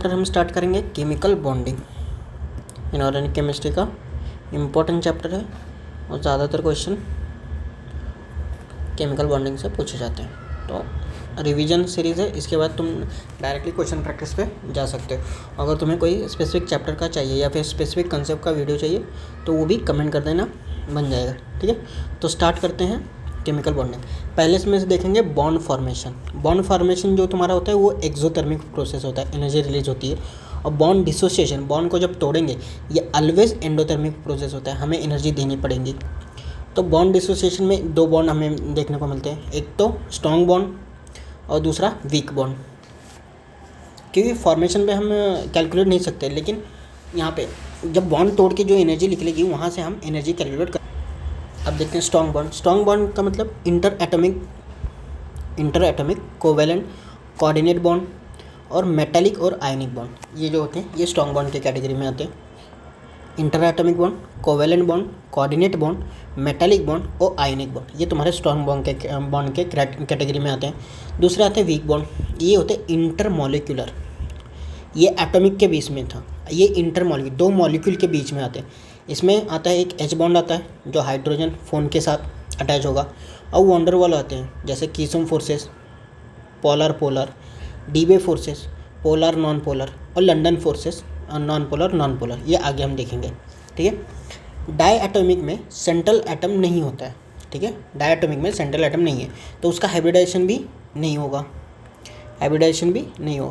Chapter हम start करेंगे chemical bonding. Inorganic chemistry का इम्पोर्टेंट चैप्टर है और ज़्यादातर क्वेश्चन केमिकल बॉन्डिंग से पूछे जाते हैं। तो रिवीजन सीरीज़ है, इसके बाद तुम डायरेक्टली क्वेश्चन प्रैक्टिस पे जा सकते हो। अगर तुम्हें कोई स्पेसिफिक चैप्टर का चाहिए या फिर स्पेसिफिक कंसेप्ट का वीडियो चाहिए तो वो भी कमेंट कर देना, बन जाएगा। ठीक है, तो स्टार्ट करते हैं केमिकल बॉन्डिंग। पहले इसमें से देखेंगे बॉन्ड फॉर्मेशन। बॉन्ड फॉर्मेशन जो तुम्हारा होता है वो एक्सोथर्मिक प्रोसेस होता है, एनर्जी रिलीज होती है। और बॉन्ड डिसोसिएशन, बॉन्ड को जब तोड़ेंगे, ये ऑलवेज एंडोथर्मिक प्रोसेस होता है, हमें एनर्जी देनी पड़ेगी। तो बॉन्ड डिसोसिएशन में दो बॉन्ड हमें देखने को मिलते हैं, एक तो स्ट्रॉन्ग बॉन्ड और दूसरा वीक बॉन्ड। क्योंकि फॉर्मेशन पे हम कैलकुलेट नहीं सकते, लेकिन यहाँ पे जब बॉन्ड तोड़ के जो एनर्जी निकलेगी वहाँ से हम एनर्जी कैलकुलेट कर। अब देखते हैं स्ट्रॉन्ग बॉन्ड। स्ट्रॉन्ग बॉन्ड का मतलब inter atomic covalent coordinate bond और मेटालिक और आयनिक बॉन्ड, ये जो होते हैं ये स्ट्रॉन्ग बॉन्ड के कैटेगरी में आते हैं। Inter atomic bond, covalent bond, coordinate bond, metallic bond और आयनिक बॉन्ड, ये तुम्हारे स्ट्रॉन्ग बॉन्ड के कैटेगरी में आते हैं। दूसरे आते हैं वीक बॉन्ड, ये होते हैं इंटरमॉलिक्यूलर, ये एटॉमिक के बीच में था, ये इंटरमॉलिक्यूल दो मॉलिक्यूल के बीच में आते हैं। इसमें आता है एक एच बॉन्ड आता है जो हाइड्रोजन फोन के साथ अटैच होगा, और वॉन्डर वाल आते हैं जैसे Keesom forces, polar polar, Debye forces polar non polar, और लंदन फोर्सेस नॉन पोलर, ये आगे हम देखेंगे। ठीक है, डाई एटॉमिक में सेंट्रल एटम नहीं होता है। ठीक है, डाई एटॉमिक में सेंट्रल एटम नहीं है तो उसका हाइब्रिडाइजेशन भी नहीं होगा,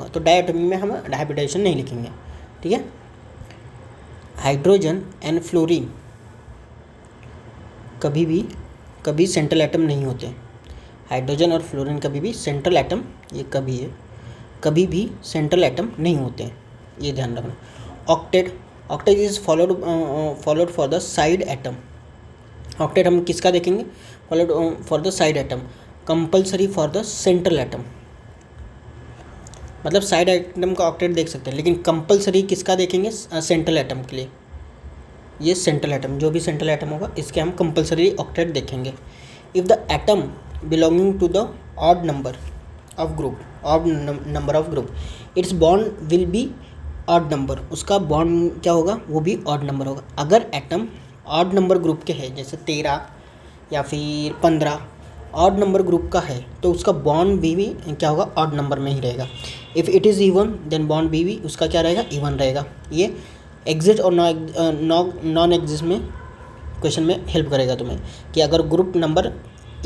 तो डाई एटॉमिक में हम हाइब्रिडाइजेशन नहीं लिखेंगे। ठीक है, हाइड्रोजन एंड फ्लोरीन कभी सेंट्रल एटम नहीं होते। हाइड्रोजन और फ्लोरीन कभी भी सेंट्रल एटम, ये कभी भी सेंट्रल एटम नहीं होते हैं, ये ध्यान रखना। Octet is followed for the side atom. Octet हम किसका देखेंगे? Followed for the side atom, compulsory for the central atom. मतलब साइड एटम का ऑक्टेट देख सकते हैं, लेकिन कंपल्सरी किसका देखेंगे? सेंट्रल एटम के लिए। ये सेंट्रल एटम, जो भी सेंट्रल एटम होगा इसके हम कंपल्सरी ऑक्टेट देखेंगे। If the atom belonging to the odd number of group, its bond will be odd number, उसका बॉन्ड क्या होगा? वो भी ऑड नंबर होगा। अगर एटम ऑड नंबर ग्रुप के है, जैसे 13 या फिर 15 ऑड नंबर ग्रुप का है, तो उसका बॉन्ड भी क्या होगा? ऑड नंबर में ही रहेगा। If it is even then bond भी उसका क्या रहेगा? इवन रहेगा। ये एग्जिट और नॉन एग्जिस्ट में क्वेश्चन में हेल्प करेगा तुम्हें, कि अगर ग्रुप नंबर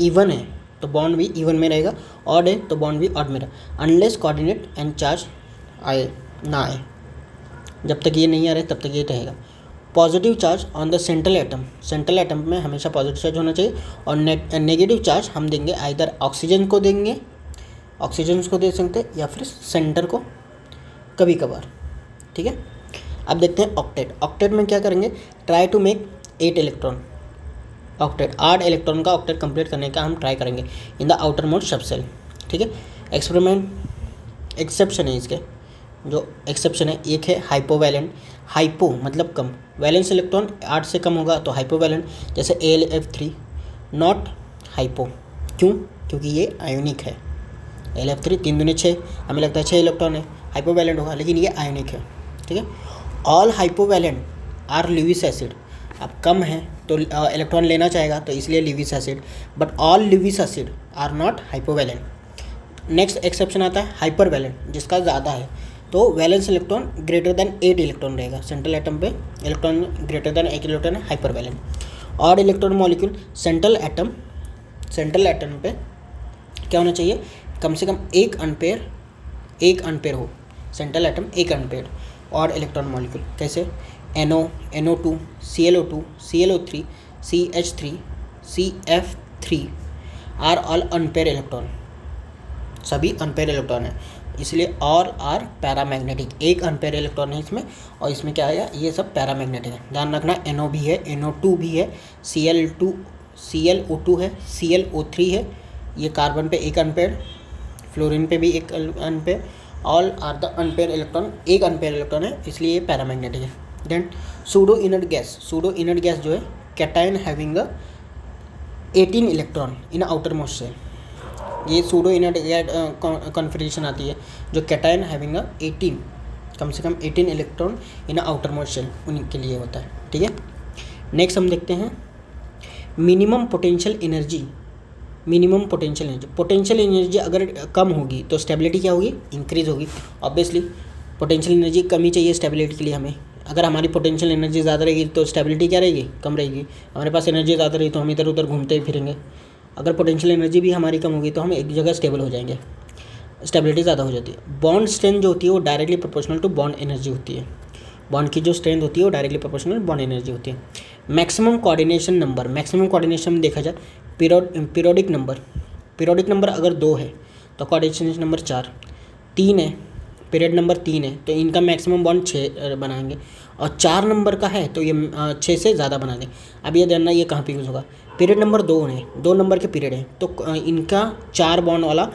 इवन है तो बॉन्ड भी इवन में रहेगा, ऑड है तो बॉन्ड भी ऑड में रहेगा, अनलेस कोऑर्डिनेट एंड चार्ज ना आए। जब तक ये नहीं आ रहे तब तक ये रहेगा। Positive charge on the central atom में हमेशा पॉजिटिव चार्ज होना चाहिए, और नेगेटिव चार्ज हम देंगे आइदर ऑक्सीजन को दे सकते हैं या फिर सेंटर को कभी कभार। ठीक है, अब देखते हैं ऑक्टेट में क्या करेंगे? Try to make 8 electron. 8 electron का ऑक्टेट कंप्लीट करने का हम ट्राई करेंगे in the outermost subshell. ठीक है, एक्सेप्शन है इसके, जो एक्सेप्शन है एक है हाइपोवैलेंट। हाइपो मतलब कम, वैलेंस इलेक्ट्रॉन 8 से कम होगा तो हाइपोवैलेंट, जैसे AlF3। नॉट हाइपो, क्यों? क्योंकि ये आयोनिक है। AlF3 3 दूनी 6, हमें लगता है 6 इलेक्ट्रॉन है, हाइपोवैलेंट होगा, लेकिन ये आयोनिक है। ठीक है, all hypovalent are Lewis acid. अब कम है तो इलेक्ट्रॉन लेना चाहेगा, तो इसलिए Lewis acid, but all Lewis acid are not hypovalent. Next exception आता है हाइपरवैलेंट, जिसका ज़्यादा है तो valence electron greater than 8 electron रहेगा। सेंट्रल एटम पे इलेक्ट्रॉन ग्रेटर देन 1 इलेक्ट्रॉन है, hypervalent. Odd electron molecule central atom पे क्या होना चाहिए? कम से कम एक अनपेयर हो। Central atom 1 unpaired. Odd electron molecule कैसे? NO2, ClO2, ClO3, CH3, CF3 are all unpaired electron, सभी अनपेयर इलेक्ट्रॉन है, इसलिए और आर पैरामैग्नेटिक। एक अनपेयर इलेक्ट्रॉन है इसमें, और इसमें क्या आया? ये सब पैरामैग्नेटिक है। ध्यान रखना, NO भी है, NO2 भी है, ClO2 है, ClO3 है, ये कार्बन पे 1 अनपेयर, फ्लोरीन पे भी 1 unpaired, all are the unpaired electron, 1 unpaired electron है, इसलिए ये पैरामैग्नेटिक है। देन सूडो इनर्ट गैस जो है cation having 18 electron in outermost shell, ये सूडो इनर्ट कॉन्फिगरेशन आती है जो कैटायन हैविंग 18 कम से कम 18 electron in outermost shell उनके लिए होता है, ठीक है। नेक्स्ट हम देखते हैं minimum potential energy. Potential energy अगर कम होगी तो स्टेबिलिटी क्या होगी, इंक्रीज होगी। ऑब्वियसली पोटेंशियल एनर्जी कम ही चाहिए स्टेबिलिटी के लिए हमें। अगर हमारी पोटेंशियल एनर्जी ज़्यादा रहेगी तो स्टेबिलिटी क्या रहेगी, कम रहेगी। हमारे पास एनर्जी ज़्यादा रही तो हम इधर उधर घूमते ही फिरेंगे। अगर पोटेंशियल एनर्जी भी हमारी कम होगी तो हम एक जगह स्टेबल हो जाएंगे, स्टेबिलिटी ज़्यादा हो जाती है। बॉन्ड स्ट्रेंथ जो होती है वो directly proportional to bond energy होती है। बॉन्ड की जो स्ट्रेंथ होती है वो डायरेक्टली प्रोपोर्शनल बॉन्ड एनर्जी होती है। मैक्सिमम कोऑर्डिनेशन नंबर देखा जाए पीरियोडिक नंबर अगर 2 है तो कोऑर्डिनेशन नंबर 4, 3 है, पीरियड नंबर 3 है तो इनका मैक्सिमम बॉन्ड 6 बनाएंगे। और 4 नंबर का है तो ये 6 से ज़्यादा बना दें। अब ये जानना ये कहाँ पे यूज़ होगा, पीरियड नंबर 2 है, 2 नंबर के पीरियड है तो इनका 4 बॉन्ड वाला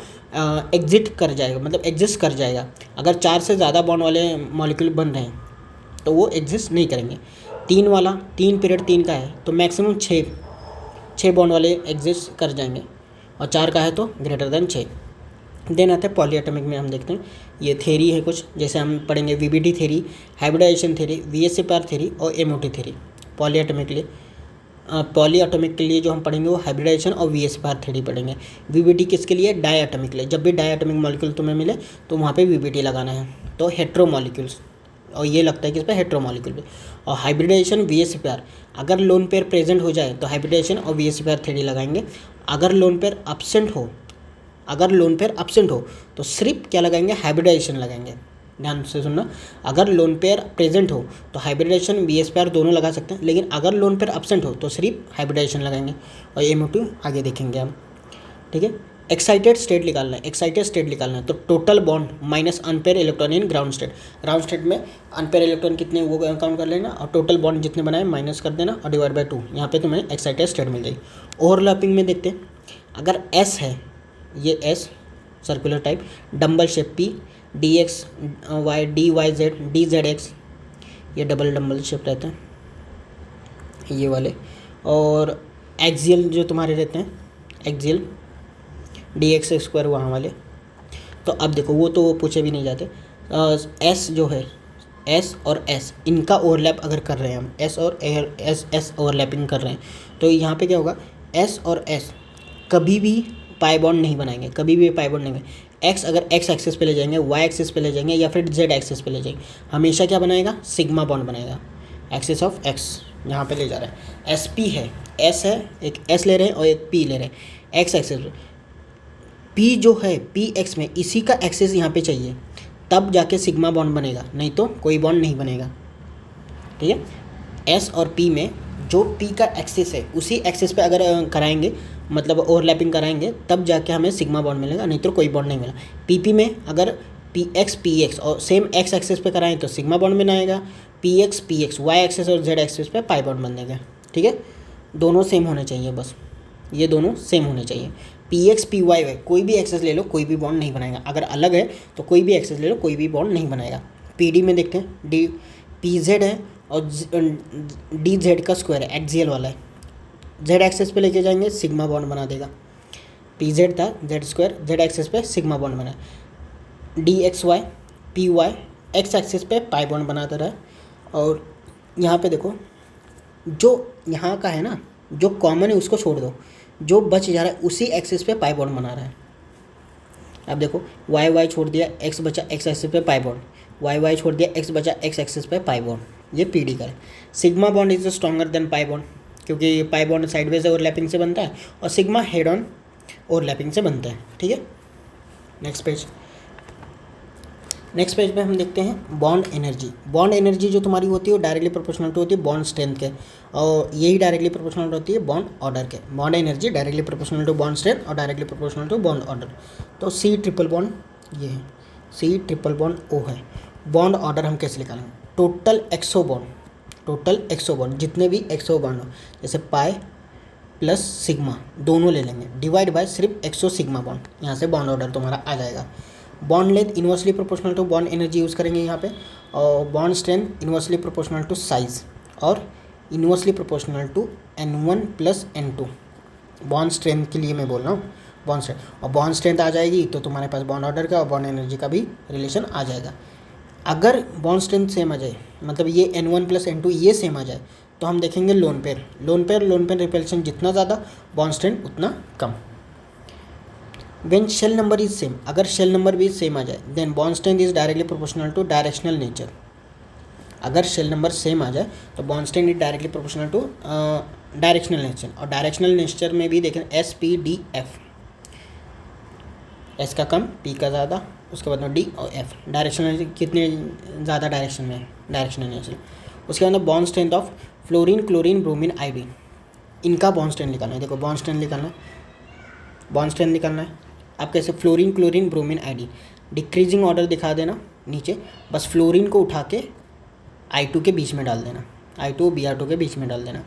एग्जिट कर जाएगा, मतलब एग्जिस्ट कर जाएगा। अगर 4 से ज़्यादा बॉन्ड वाले मॉलिक्यूल बन रहे हैं तो वो एग्जिस्ट नहीं करेंगे। 3 पीरियड 3 का है तो मैक्सिमम 6 बॉन्ड वाले एग्जिस्ट कर जाएंगे, और 4 का है तो ग्रेटर देन 6। देन आता है पॉलीएटॉमिक में हम देखते हैं ये थ्योरी है कुछ, जैसे हम पढ़ेंगे VBD theory, hybridisation theory, वीएसएपीआर theory और एमओटी थ्योरी। पॉलीएटॉमिक के लिए जो हम पढ़ेंगे वो हाइब्रिडाइजेशन और वीएसएपीआर थ्योरी पढ़ेंगे। वीबीडी किसके लिए, डायएटॉमिक के लिए। जब भी डायएटॉमिक मॉलिक्यूल तुम्हें मिले तो वहाँ पे वीबीडी लगाना है, तो हेट्रोमॉलिक्यूल्स, और ये लगता है कि इस पर हेट्रोमॉलिक्यूल पे। और हाइब्रिडाइजेशन वीएसएपीआर, अगर लोन पेयर प्रेजेंट हो जाए तो हाइब्रिडाइजेशन और वीएसएपीआर थ्योरी लगाएंगे। अगर लोन पेयर एब्सेंट हो तो सिर्फ क्या लगाएंगे, हाइब्रिडाइजेशन लगाएंगे। ध्यान से सुनना, अगर लोन पेयर प्रेजेंट हो तो हाइब्रिडाइजेशन वीएसपीआर दोनों लगा सकते हैं, लेकिन अगर लोन पेयर एब्सेंट हो तो सिर्फ हाइब्रिडाइजेशन लगाएंगे। और एमओटी आगे देखेंगे हम, ठीक है। एक्साइटेड स्टेट निकालना है तो total bond minus unpaired electron in ground state में अनपेयर इलेक्ट्रॉन कितने वो काउंट कर लेना, और टोटल बॉन्ड जितने बनाए माइनस कर देना और डिवाइड बाय 2। यहाँ पे तुम्हें एक्साइटेड स्टेट मिल जाएगी। ओवरलैपिंग में देखते हैं, अगर एस है, ये S circular type, dumbbell shape P, D X Y, D Y Z, D Z X, ये डम्बल शेप रहते हैं ये वाले। और एक्सियल जो तुम्हारे रहते हैं, एक्सियल डी एक्स स्क्वायर वहाँ वाले। तो अब देखो वो तो पूछे भी नहीं जाते। एस जो है, एस और एस इनका ओवरलैप अगर कर रहे हैं हम, एस और एस ओवरलैपिंग कर रहे हैं तो यहाँ पे क्या होगा, एस और एस कभी भी पाई बॉन्ड नहीं बनाएंगे, एक्स अगर एक्स एक्सिस पे ले जाएंगे, वाई एक्सिस पे ले जाएंगे या फिर जेड एक्सिस पे ले जाएंगे, हमेशा क्या बनाएगा, सिग्मा बॉन्ड बनाएगा। एक्सिस ऑफ एक्स यहाँ पे ले जा रहा है। एस पी है, एस है, एक एस ले रहे हैं और एक पी ले रहे हैं एक्स एक्सिस पे। पी जो है, पी एक्स में इसी का एक्सिस यहाँ पे चाहिए, तब जाके सिग्मा बॉन्ड बनेगा, नहीं तो कोई बॉन्ड नहीं बनेगा, ठीक है। एस और पी में जो पी का एक्सिस है उसी एक्सिस पे अगर कराएंगे, मतलब ओवरलैपिंग कराएंगे, तब जाके हमें सिग्मा बॉन्ड मिलेगा, नहीं तो कोई बॉन्ड नहीं मिला। पीपी में अगर पी एक्स और सेम एक्स एक्सिस पे कराएं तो सिग्मा बॉन्ड बनाएगा, पी एक्स वाई एक्सिस और जेड एक्सिस पे पाई बॉन्ड बनेगा, ठीक है। दोनों सेम होने चाहिए, बस ये दोनों सेम होने चाहिए। पी एक्स पी वाई कोई भी एक्सिस ले लो, कोई भी बॉन्ड नहीं बनाएगा। अगर अलग है तो कोई भी एक्सिस ले लो, कोई भी बॉन्ड नहीं बनाएगा। पी डी में देखते हैं, डी पी जेड है और डी जेड का स्क्वायर है, एक्सियल वाला है, जेड एक्सिस पे लेके जाएंगे सिग्मा बॉन्ड बना देगा। पी जेड था, जेड स्क्वायर, जेड एक्सिस पे सिग्मा बॉन्ड बना। D X Y P Y X axis पे पाई बॉन्ड बनाता रहा। और यहाँ पे देखो, जो यहाँ का है ना, जो कॉमन है उसको छोड़ दो, जो बच जा रहा है उसी एक्सिस पे पाई बॉन्ड बना रहा है। अब देखो वाई छोड़ दिया, एक्स बचा एक्स एक्सिस पे पाई बॉन्ड, वाई छोड़ दिया, एक्स बचा एक्स एक्सिस पे पाई बॉन्ड। ये पी डी का है। Sigma bond is stronger than pi bond, क्योंकि पाई बॉन्ड साइडवेज ओवरलैपिंग से बनता है और सिग्मा हेड ऑन ओवरलैपिंग से बनता है, ठीक है। नेक्स्ट पेज में हम देखते हैं बॉन्ड एनर्जी जो तुम्हारी होती है वो डायरेक्टली प्रोपोर्शनल टू होती है बॉन्ड स्ट्रेंथ के, और यही डायरेक्टली प्रोपोर्शनल होती है बॉन्ड ऑर्डर के। Bond energy directly proportional to bond strength और directly proportional to bond order. तो सी ट्रिपल बॉन्ड ये है, सी ट्रिपल बॉन्ड ओ है। बॉन्ड ऑर्डर हम कैसे निकालेंगे, टोटल एक्सो बॉन्ड जितने भी एक्सो बॉन्ड हो, जैसे पाई प्लस सिग्मा दोनों ले लेंगे, डिवाइड बाय सिर्फ एक्सो सिग्मा बॉन्ड, यहाँ से बॉन्ड ऑर्डर तुम्हारा आ जाएगा। Bond length inversely proportional to bond energy use करेंगे यहाँ पे, और bond strength inversely proportional to size और inversely proportional to N1 plus N2। Bond strength के लिए मैं बोल रहा हूँ, बॉन्ड स्ट्रेंथ आ जाएगी तो तुम्हारे पास बॉन्ड ऑर्डर का और बॉन्ड एनर्जी का भी रिलेशन आ जाएगा। अगर बॉन्ड स्ट्रेंथ सेम आ जाए, मतलब ये N1 + N2 ये सेम आ जाए, तो हम देखेंगे लोन पेयर रिपल्शन जितना ज़्यादा बॉन्ड स्ट्रेंथ उतना कम। When shell number is same, अगर शेल नंबर भी सेम आ जाए, then bond strength is directly proportional to directional nature. अगर शेल नंबर सेम आ जाए तो bond strength is directly proportional to directional nature. और डायरेक्शनल नेचर में भी देखें SPDF, S का कम, P का ज़्यादा, उसके बाद में D और F। डायरेक्शनल कितने ज़्यादा डायरेक्शन में है, डायरेक्शनल नेचर। उसके बाद में bond strength of fluorine, chlorine, bromine, iodine, इनका बॉन्ड स्ट्रेंथ निकालना है। देखो बॉन्ड स्ट्रेंथ निकालना है। आप कैसे, fluorine, chlorine, bromine, iodine, decreasing order दिखा देना नीचे, बस फ्लोरीन को उठा के I2 के बीच में डाल देना, I2 और Br2 के बीच में डाल देना।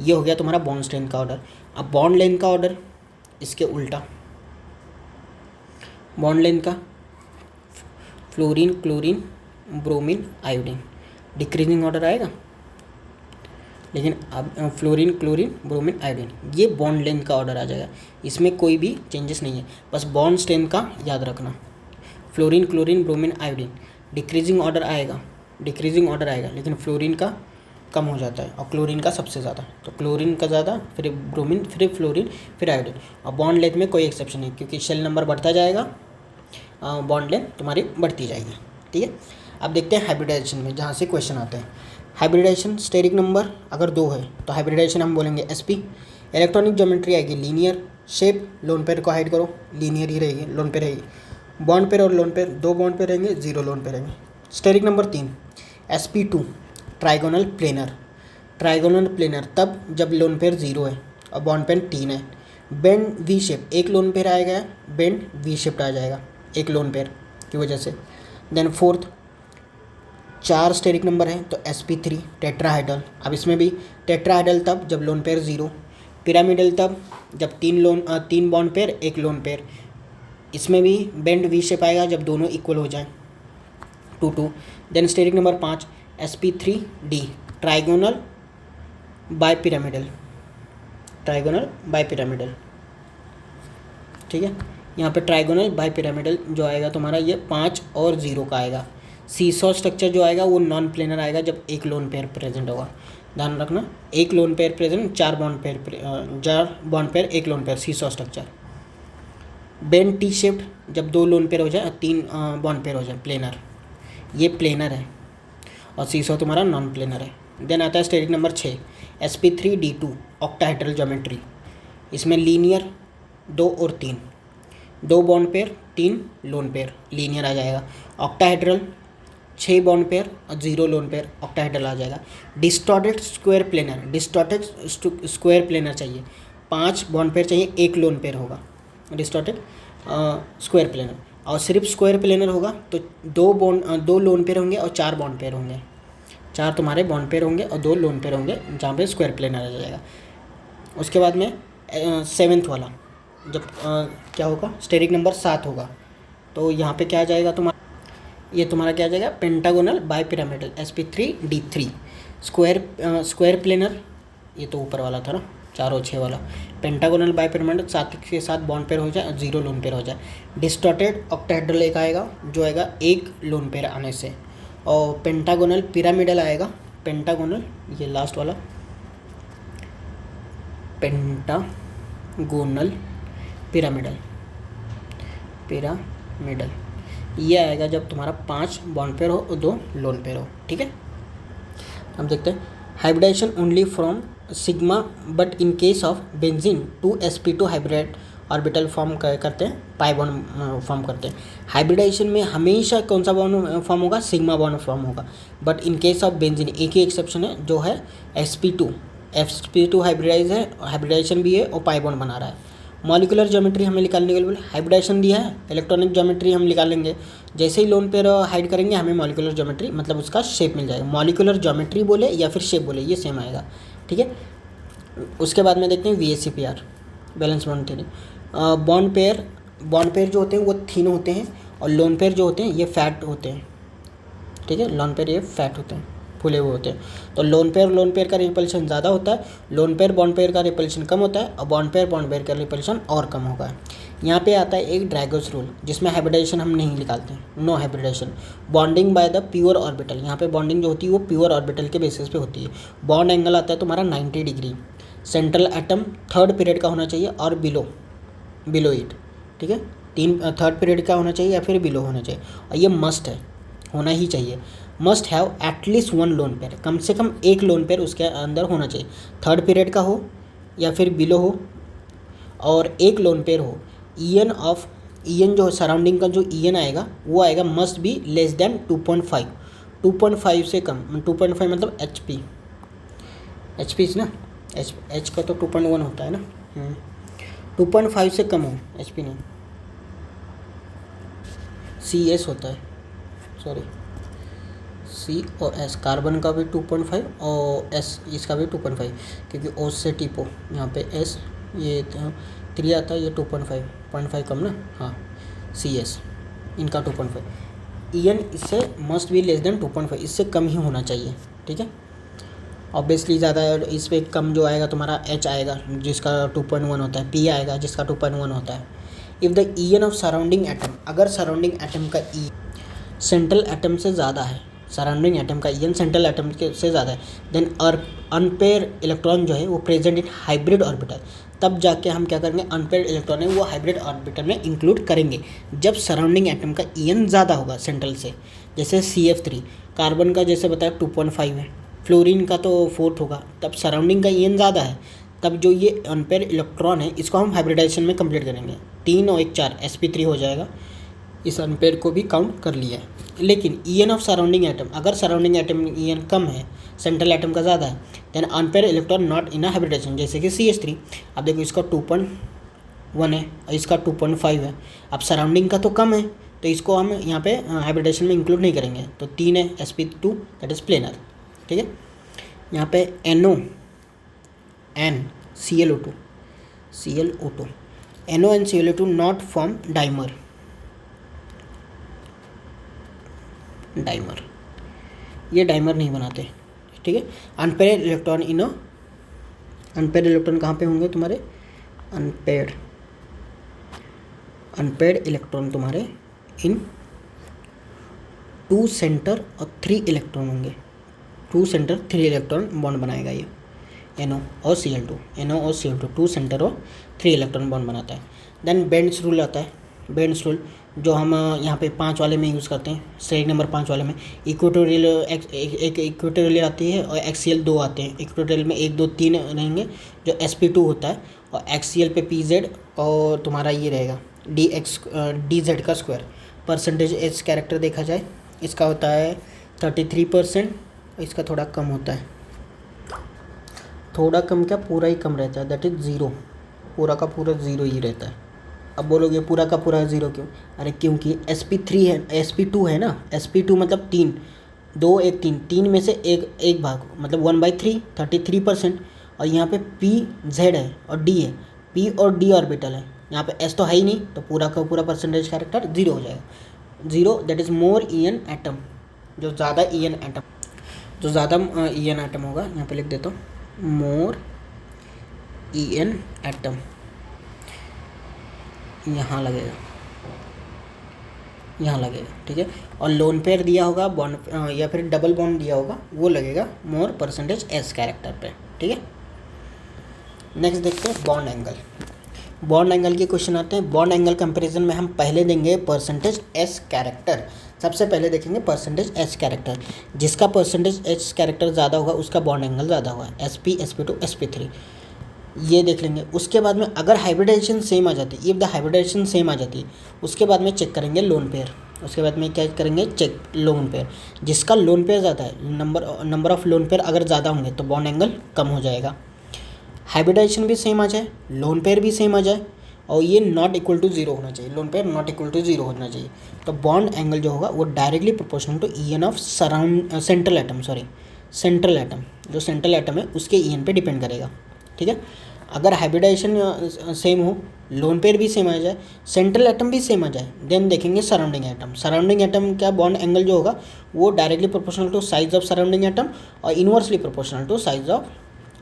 ये हो गया तुम्हारा बॉन्ड स्ट्रेंथ का ऑर्डर। अब बॉन्ड लेंथ का ऑर्डर इसके उल्टा, बॉन्ड लेंथ का fluorine, chlorine, bromine, iodine, decreasing order आएगा। लेकिन अब फ्लोरीन, क्लोरीन, ब्रोमीन, आयोडीन, ये बॉन्ड लेंथ का ऑर्डर आ जाएगा। इसमें कोई भी चेंजेस नहीं है, बस बॉन्ड स्ट्रेंथ का याद रखना। Fluorine, chlorine, bromine, iodine, decreasing order आएगा, लेकिन फ्लोरीन का कम हो जाता है और क्लोरीन का सबसे ज़्यादा। तो क्लोरीन का ज़्यादा, फिर ब्रोमीन, फिर फ्लोरीन, फिर आयोडीन। और बॉन्ड लेंथ में कोई एक्सेप्शन नहीं, क्योंकि शेल नंबर बढ़ता जाएगा, बॉन्ड लेंथ तुम्हारी बढ़ती जाएगी। ठीक है, अब देखते हैं हाइब्रिडाइजेशन में, जहाँ से क्वेश्चन आते हैं। हाइब्रिडाइजेशन, स्टेरिक नंबर अगर 2 है तो हाइब्रिडाइजेशन हम बोलेंगे SP। इलेक्ट्रॉनिक ज्योमेट्री आएगी लीनियर। शेप, लोन पेयर को हाइड करो, लीनियर ही रहेगी, लोन पेयर रहेगी। बॉन्ड पेयर और लोन पेयर, 2 बॉन्ड पेयर रहेंगे, 0 लोन पेयर रहेंगे। Steric number 3 SP2, trigonal planar तब जब लोन पेयर 0 है और बॉन्ड पेयर 3 है। बेंड V शेप, एक लोन पेयर आएगा, बेंड V शेप आ जाएगा एक लोन पेयर की वजह से। देन 4th 4 स्टेरिक नंबर है तो SP3, टेट्राहाइड्रल। अब इसमें भी टेट्राहाइड्रल तब जब लोन पेयर 0, पिरामिडल तब जब 3 बॉन्ड पेयर 1 लोन पेयर। इसमें भी बेंड V शेप आएगा जब दोनों इक्वल हो जाए, 2-2। Then steric number 5 SP3D, trigonal bipyramidal, ठीक है। यहाँ पे ट्राइगोनल बाइपिरामिडल जो आएगा तुम्हारा, ये 5 और 0 का आएगा। सीसॉ स्ट्रक्चर जो आएगा वो नॉन प्लेनर आएगा जब एक लोन पेयर प्रेजेंट होगा, ध्यान रखना। एक lone pair present, 4 bond pair 1 lone pair, seesaw structure. Bend T shaped जब 2 लोन पेयर हो जाए और 3 बॉन्ड पेयर हो जाए, प्लेनर, ये प्लेनर है और सीसॉ तुम्हारा नॉन प्लेनर है। देन आता है steric number 6 SP3D2, octahedral geometry. इसमें लीनियर 2 और 3, 2 bond pair 3 lone pair, linear आ जाएगा। ऑक्टाहेड्रल 6 बॉन्ड पेयर और 0 लोन पेयर, ऑक्टाहेड्रल आ जाएगा। डिस्टॉर्टेड स्क्वायर प्लेनर चाहिए, 5 बॉन्ड पेयर चाहिए, 1 लोन पेयर होगा डिस्टॉर्टेड स्क्वायर प्लेनर। और सिर्फ स्क्वायर प्लेनर होगा तो 2 लोन पेयर होंगे और 4 बॉन्ड पेयर होंगे, 4 तुम्हारे बॉन्ड पेयर होंगे और 2 लोन पेयर होंगे, जहाँ पे स्क्वायर प्लेनर आ जाएगा। उसके बाद में 7th वाला जब क्या होगा, स्टेरिक नंबर 7 होगा, तो यहाँ पे क्या आ जाएगा तुम्हारा, ये तुम्हारा क्या आ जाएगा, pentagonal bipyramidal SP3D3, square planar, ये तो ऊपर वाला था ना 4 और 6 वाला। पेंटागोनल बाइपिरामिडल 7 के साथ बॉन्ड पेयर हो जाए और 0 लोन पेयर हो जाए। डिस्टॉर्टेड ऑक्टाहेड्रल एक आएगा जो आएगा 1 लोन पेयर आने से। और पेंटागोनल पिरामिडल आएगा, पेंटागोनल ये लास्ट वाला, पेंटागोनल पिरामिडल ये आएगा जब तुम्हारा 5 बॉन्ड पेयर हो और 2 लोन पेयर हो। ठीक है, हम देखते हैं hybridisation only from sigma but in case of benzene 2sp2 hybrid orbital form करते हैं, पाई बॉन्ड फॉर्म करते हैं। हाइब्रिडाइजेशन में हमेशा कौन सा बॉन्ड फॉर्म होगा, सिग्मा बॉन्ड फॉर्म होगा। But in case of benzene एक ही एक्सेप्शन है जो है sp2 हाइब्रिडाइजेशन भी है और पाई बॉन्ड बना रहा है। मॉलिकुलर ज्योमेट्री हमें निकालने के लिए बोले, हाइब्रिडाइजेशन दिया है, इलेक्ट्रॉनिक ज्योमेट्री हम निकालेंगे। जैसे ही लोन पेयर हाइड करेंगे हमें मॉलिकुलर ज्योमेट्री मतलब उसका शेप मिल जाएगा। मॉलिकुलर ज्योमेट्री बोले या फिर शेप बोले ये सेम आएगा। ठीक है, उसके बाद में देखते हैं VACPR, valence bond theory. Bond pair जो होते हैं वो थिन होते हैं और लोन पेयर जो होते हैं ये फैट होते हैं। ठीक है, लोन पेयर ये फैट होते हैं, फूले हुए होते हैं। तो लोन पेयर का रिपल्शन ज़्यादा होता है, लोन पेयर बॉन्ड पेयर का रिपल्शन कम होता है और बॉन्ड पेयर का रिपल्शन और कम होगा। यहाँ पे आता है एक ड्रैगोस रूल, जिसमें हाइब्रिडाइजेशन हम नहीं निकालते हैं, no hybridisation. Bonding by the pure orbital, यहाँ पे बॉन्डिंग जो होती है वो प्योर ऑर्बिटल के बेसिस पे होती है। बॉन्ड एंगल आता है तुम्हारा 90 degree. Central atom third period का होना चाहिए और बिलो इट, ठीक है, थर्ड पीरियड का होना चाहिए या फिर बिलो होना चाहिए, और ये मस्ट है, होना ही चाहिए। Must have at least one lone pair, कम से कम एक लोन पेयर उसके अंदर होना चाहिए, थर्ड पीरियड का हो या फिर बिलो हो, और एक लोन पेयर हो। ईएन जो सराउंडिंग का जो ईएन आएगा वो आएगा मस्ट बी लेस देन 2.5, 2.5 से कम, 2.5 मतलब एच ना, एच का तो 2.1 होता है ना, 2.5 से कम हो, एच नहीं, CS होता है, सॉरी COS, कार्बन का भी 2.5 और S इसका भी 2.5, क्योंकि O से टिपो यहाँ पे S ये 3 आता है, ये 2.5 कम ना, हाँ CS इनका 2.5। EN इससे मस्ट बी लेस देन 2.5, इससे कम ही होना चाहिए, ठीक है। ऑब्वियसली ज़्यादा इस पर कम जो आएगा तुम्हारा H आएगा जिसका 2.1 होता है, P आएगा जिसका 2.1 होता है। If the EN of surrounding atom, अगर सराउंडिंग एटम का E सेंट्रल एटम से ज़्यादा है, सराउंडिंग एटम का EN सेंट्रल एटम के से ज़्यादा है, देन अनपेयर इलेक्ट्रॉन जो है वो प्रेजेंट इन हाइब्रिड ऑर्बिटल, तब जाके हम क्या करेंगे, अनपेयर इलेक्ट्रॉन है वो हाइब्रिड ऑर्बिटल में इंक्लूड करेंगे जब सराउंडिंग एटम का EN ज़्यादा होगा सेंट्रल से। जैसे CF3, कार्बन का जैसे बताया 2.5 है, फ्लोरीन का तो 4 होगा, तब सराउंडिंग का EN ज़्यादा है, तब जो ये अनपेयर इलेक्ट्रॉन है इसको हम हाइब्रिडाइजेशन में कंप्लीट करेंगे, 3 और 1 4 sp3 हो जाएगा, इस अनपेयर को भी काउंट कर लिया है। लेकिन EN ऑफ सराउंडिंग एटम, अगर सराउंडिंग एटम EN कम है, सेंट्रल एटम का ज़्यादा है, then unpaired electron not in hybridisation, जैसे कि CH3। अब देखो इसका 2.1 है और इसका 2.5 है, अब सराउंडिंग का तो कम है तो इसको हम यहाँ पे हाइब्रिडाइजेशन में इंक्लूड नहीं करेंगे, तो 3 है sp2 दैट इज़ प्लेनर, ठीक है। यहाँ पे NO N ClO2 NO and ClO2 not form dimer, ये डाइमर नहीं बनाते, ठीक है। अनपेयर इलेक्ट्रॉन कहाँ पे होंगे तुम्हारे, अनपेयर्ड इलेक्ट्रॉन तुम्हारे इन 2 सेंटर और 3 इलेक्ट्रॉन होंगे, 2 सेंटर 3 इलेक्ट्रॉन बॉन्ड बनाएगा ये NO और Cl2, 2 सेंटर और 3 इलेक्ट्रॉन बॉन्ड बनाता है। देन बेंड्स रूल आता है, बेंड्स रूल जो हम यहाँ पे 5 वाले में यूज़ करते हैं, श्रेणी नंबर 5 वाले में इक्वेटोरियल एक इक्वेटोरियल आती है और एक्सियल 2 आते हैं। इक्वेटोरियल में 1 2 3 रहेंगे जो sp2 होता है, और एक्सियल पे pz और तुम्हारा ये रहेगा dz का स्क्वायर। परसेंटेज एच कैरेक्टर देखा जाए इसका होता है 33%, इसका थोड़ा कम होता है, थोड़ा कम क्या पूरा ही कम रहता है, दैट इज़ 0, पूरा का पूरा 0 ही रहता है। अब बोलोगे पूरा का पूरा 0 क्यों, अरे क्योंकि sp3 है, sp2 है ना, sp2 मतलब 3 2 1 3 में से एक भाग मतलब 1/3 33%, और यहाँ पे pz है और d है, p और d ऑर्बिटल है, यहाँ पे s तो है ही नहीं, तो पूरा का पूरा परसेंटेज कैरेक्टर 0 हो जाएगा, 0 that is more EN atom, जो ज़्यादा EN एटम होगा, यहाँ पे लिख देता हूँ मोर EN एटम, यहाँ लगेगा, ठीक है। और लोन पेयर दिया होगा बॉन्ड या फिर डबल बॉन्ड दिया होगा वो लगेगा मोर परसेंटेज S कैरेक्टर पे, ठीक है। नेक्स्ट देखते हैं बॉन्ड एंगल के क्वेश्चन आते हैं। बॉन्ड एंगल कंपैरिजन में हम पहले देंगे परसेंटेज S कैरेक्टर, सबसे पहले देखेंगे परसेंटेज S कैरेक्टर, जिसका परसेंटेज S कैरेक्टर ज़्यादा होगा उसका बॉन्ड एंगल ज़्यादा होगा, sp sp2 sp3 ये देख लेंगे। उसके बाद में अगर हाइब्रिडाइजेशन सेम आ जाती है, इफ़ द हाइब्रिडाइजेशन सेम आ जाती है, उसके बाद में चेक करेंगे लोन पेयर, उसके बाद में क्या करेंगे चेक लोन पेयर, जिसका लोन पेयर ज़्यादा है, नंबर ऑफ लोन पेयर अगर ज़्यादा होंगे तो बॉन्ड एंगल कम हो जाएगा। हाइब्रिडाइजेशन भी सेम आ जाए, लोन पेयर भी सेम आ जाए, और ये नॉट इक्वल टू 0 होना चाहिए, lone pair not equal to 0 होना चाहिए, तो बॉन्ड एंगल जो होगा वो directly proportional to EN of central atom, जो सेंट्रल एटम है उसके EN पे डिपेंड करेगा, ठीक है। अगर हाइब्रिडाइजेशन सेम हो, लोन पेयर भी सेम आ जाए, सेंट्रल एटम भी सेम आ जाए, देन देखेंगे सराउंडिंग एटम का बॉन्ड एंगल जो होगा वो directly proportional to size of surrounding atom और inversely proportional to size of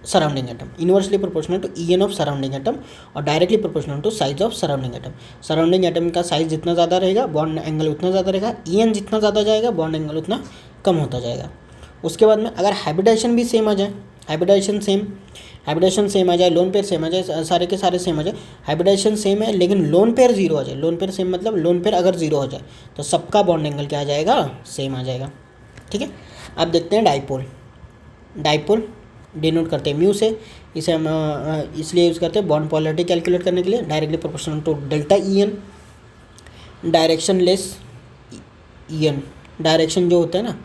surrounding atom, inversely proportional to EN of surrounding atom और directly proportional to size of surrounding atom. Surrounding atom का size जितना ज़्यादा रहेगा bond angle उतना ज़्यादा रहेगा, EN जितना ज़्यादा जाएगा बॉन्ड एंगल उतना कम होता जाएगा। उसके बाद में अगर हाइब्रिडाइजेशन भी सेम आ जाए, हाइब्रिडाइजेशन सेम आ जाए, लोन पेयर सेम आ जाए, सारे के सारे सेम आ जाए, हाइब्रिडाइजेशन सेम है लेकिन लोन पेयर जीरो आ जाए, लोन पेयर सेम मतलब लोन पेयर अगर जीरो हो जाए तो सबका बॉन्ड एंगल क्या आ जाएगा, सेम आ जाएगा। ठीक है, अब देखते हैं डाइपोल। डाइपोल डिनोट करते हैं म्यू से, इसे हम इसलिए यूज़ करते हैं बॉन्ड पोलैरिटी कैलकुलेट करने के लिए, directly proportional to delta EN, direction less EN, direction जो होता है ना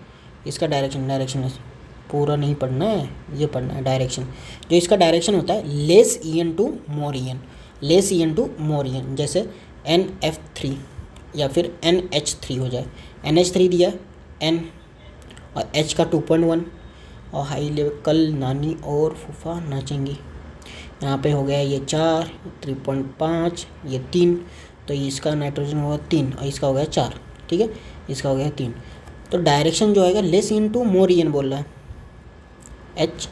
इसका डायरेक्शन लेस, पूरा नहीं पढ़ना है, ये पढ़ना है डायरेक्शन, जो इसका डायरेक्शन होता है less EN to more EN, less EN to more EN, जैसे NF3 या फिर NH3 हो जाए, NH3 दिया N और H का 2.1 और हाई लेवल कल नानी और फूफा नाचेंगी, यहाँ पे हो गया ये 4, 3.5, ये 3, तो इसका नाइट्रोजन होगा 3 और इसका हो गया 4। ठीक है, इसका हो गया 3, तो डायरेक्शन जो आएगा less EN to more EN बोल रहा है, H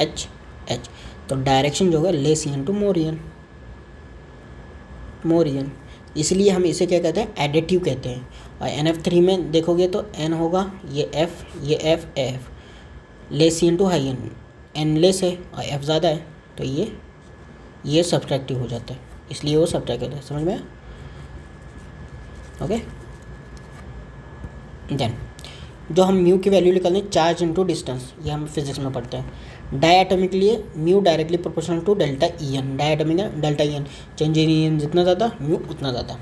H H, तो डायरेक्शन जो होगा less EN to more EN, इसलिए हम इसे क्या कहते हैं, एडिटिव कहते हैं। और NF3 में देखोगे तो N होगा, ये F F, less EN to high EN, N लेस है और F ज़्यादा है तो ये सब्ट्रैक्टिव हो जाता है, इसलिए वो सब्ट्रैक्टिव है। समझ में आया? ओके, देन जो हम म्यू की वैल्यू निकालते हैं, चार्ज इनटू डिस्टेंस, ये हम फिजिक्स में पढ़ते हैं। डायटोमिक के लिए mu directly proportional to delta EN, diatomic है delta EN, change in EN जितना ज़्यादा म्यू उतना ज़्यादा।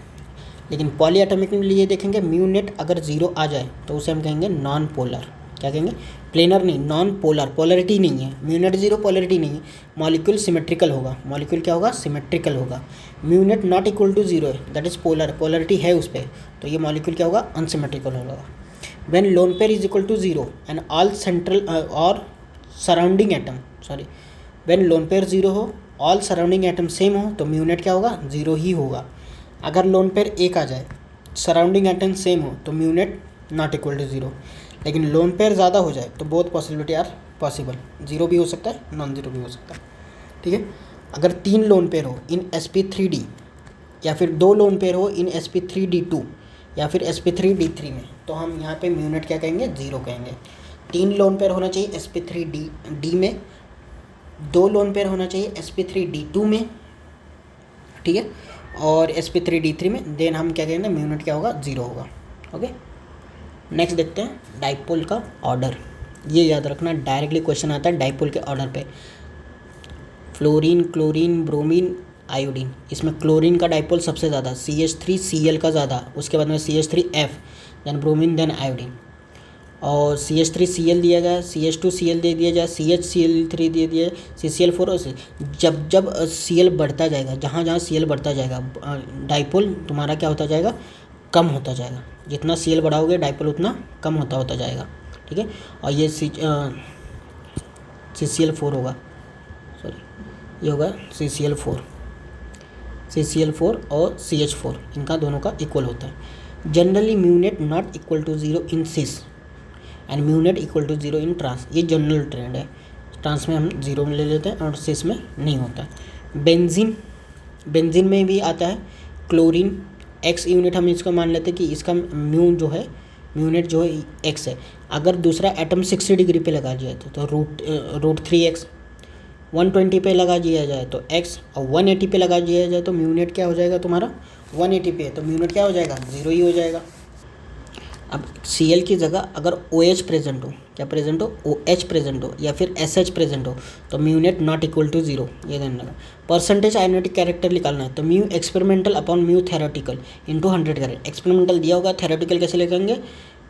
लेकिन पॉलीएटॉमिक के लिए देखेंगे म्यू नेट अगर जीरो आ जाए तो उसे हम कहेंगे नॉन पोलर, क्या कहेंगे, प्लेनर नहीं, नॉन पोलर, पोलरिटी नहीं है, म्यू नेट जीरो पोलरिटी नहीं है, मॉलिक्यूल सिमेट्रिकल होगा, मॉलिक्यूल क्या होगा, सिमेट्रिकल होगा। Mu net not equal to zero है, दैट इज़ पोलर, पोलरिटी है उस पर, तो ये मॉलिक्यूल क्या होगा, अनसिमेट्रिकल होगा। when lone pair is equal to 0 and all central or surrounding atom when lone pair 0 हो, all surrounding atom सेम हो तो म्यू नेट क्या होगा, 0 ही होगा। अगर लोन पेयर 1 आ जाए, सराउंडिंग एटम सेम हो तो mu net not equal to 0, लेकिन लोन पेयर ज़्यादा हो जाए तो बोथ पॉसिबिलिटी आर पॉसिबल, 0 भी हो सकता है, नॉन 0 भी हो सकता है। ठीक है, अगर 3 लोन पेयर हो इन sp3d या फिर 2 लोन पेयर हो इन sp3d2 या फिर sp3d3 में, तो हम यहाँ पे म्यू नेट क्या कहेंगे, 0 कहेंगे। 3 लोन पेयर होना चाहिए sp3d में, 2 लोन पेयर होना चाहिए sp3d2 में, ठीक है, और sp3d3 में, देन हम क्या कहेंगे, म्यू नेट क्या होगा, 0 होगा। ओके, नेक्स्ट देखते हैं डाइपोल का ऑर्डर। ये याद रखना, डायरेक्टली क्वेश्चन आता है डाइपोल के ऑर्डर पे, फ्लोरीन, क्लोरीन, ब्रोमीन, आयोडीन। इसमें क्लोरीन का डाइपोल सबसे ज़्यादा, CH3Cl का ज़्यादा, उसके बाद में CH3F, than bromine, then iodine. और CH3Cl दिया गया, CH2Cl दे दिया जाए, CHCl3 दे दिया, CCl4 और जब जब Cl बढ़ता जाएगा, जहाँ जहाँ Cl बढ़ता जाएगा डाइपोल तुम्हारा क्या होता जाएगा, कम होता जाएगा। जितना Cl बढ़ाओगे डाइपोल उतना कम होता जाएगा। ठीक है, और ये CCl4 होगा, सॉरी ये होगा CCl4 और CH4, इनका दोनों का इक्वल होता है। Generally mu net not equal to 0 in cis and mu net equal to 0 in trans, ये जनरल ट्रेंड है। ट्रांस में हम 0 में ले लेते हैं और सिस में नहीं होता है। बेंजीन में भी आता है क्लोरीन, एक्स यूनिट हम इसको मान लेते हैं कि इसका म्यू जो है, म्यू नेट जो है एक्स है। अगर दूसरा एटम 60 डिग्री पे लगा दिया तो रूट 3x, 120 पे लगा दिया जाए तो x, और 180 पे लगा दिया जाए तो म्यू नेट क्या हो जाएगा तुम्हारा, 180 पे, तो म्यू नेट क्या हो जाएगा, 0 ही हो जाएगा। अब Cl की जगह अगर OH प्रेजेंट हो, क्या प्रेजेंट हो, OH प्रेजेंट हो या फिर SH प्रेजेंट हो तो mu net not equal to 0, ये ध्यान रखना। परसेंटेज आयोनेटिक कैरेक्टर निकालना है तो mu experimental upon mu theoretical into 100 करें। एक्सपेरिमेंटल दिया होगा, थेरेटिकल कैसे लिखेंगे,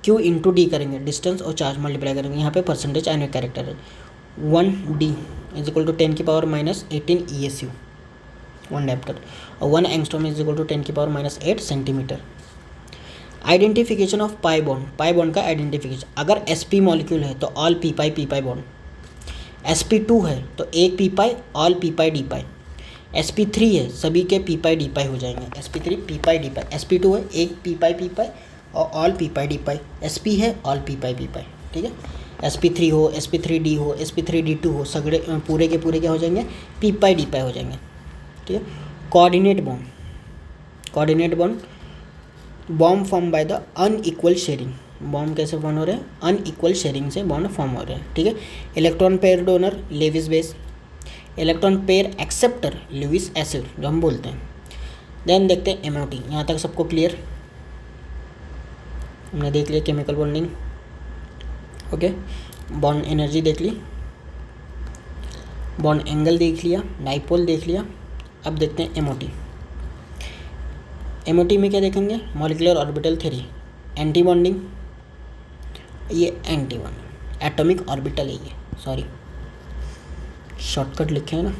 Q इंटू D करेंगे, डिस्टेंस और चार्ज मल्टीप्लाई करेंगे। यहाँ पे परसेंटेज आयोनेटिक कैरेक्टर है 1D इज इक्वल टू 10 की पावर -18 ESU 1 डायप्टर, और 1 एंगस्ट्रॉम इज इक्वल टू 10 की power -8 centimetre. Identification of pi bond का आइडेंटिफिकेशन, अगर sp मॉलिक्यूल है तो all p pi bond, sp2 है तो एक p पाई ऑल p पाई d पाई, sp3 है सभी के p पाई d पाई हो जाएंगे, sp3 p पाई d पाई, sp2 है एक p पाई और ऑल p पाई d पाई, sp है ऑल p पाई, ठीक है। sp3 हो, sp3d हो, sp3d2 हो, सगड़े पूरे के पूरे क्या हो जाएंगे, p पाई d पाई हो जाएंगे। ठीक है। Coordinate bond bond form by the unequal sharing. Bond कैसे फॉर्म हो रहे हैं, अनइक्वल शेयरिंग से बॉन्ड फॉर्म हो रहे हैं। ठीक है। Electron pair donor Lewis base, electron pair acceptor Lewis acid जो हम बोलते हैं। देन देखते हैं एमओटी। यहाँ तक सबको क्लियर, हमने देख लिया chemical bonding. Okay, bond energy देख ली, बॉन्ड एंगल देख लिया, डाइपोल देख लिया। अब देखते हैं एमओटी। एमओटी में क्या देखेंगे, molecular orbital theory, anti bonding, ये एंटी बॉन्डिंग, एटॉमिक ऑर्बिटल है ये, सॉरी शॉर्टकट लिखे हैं ना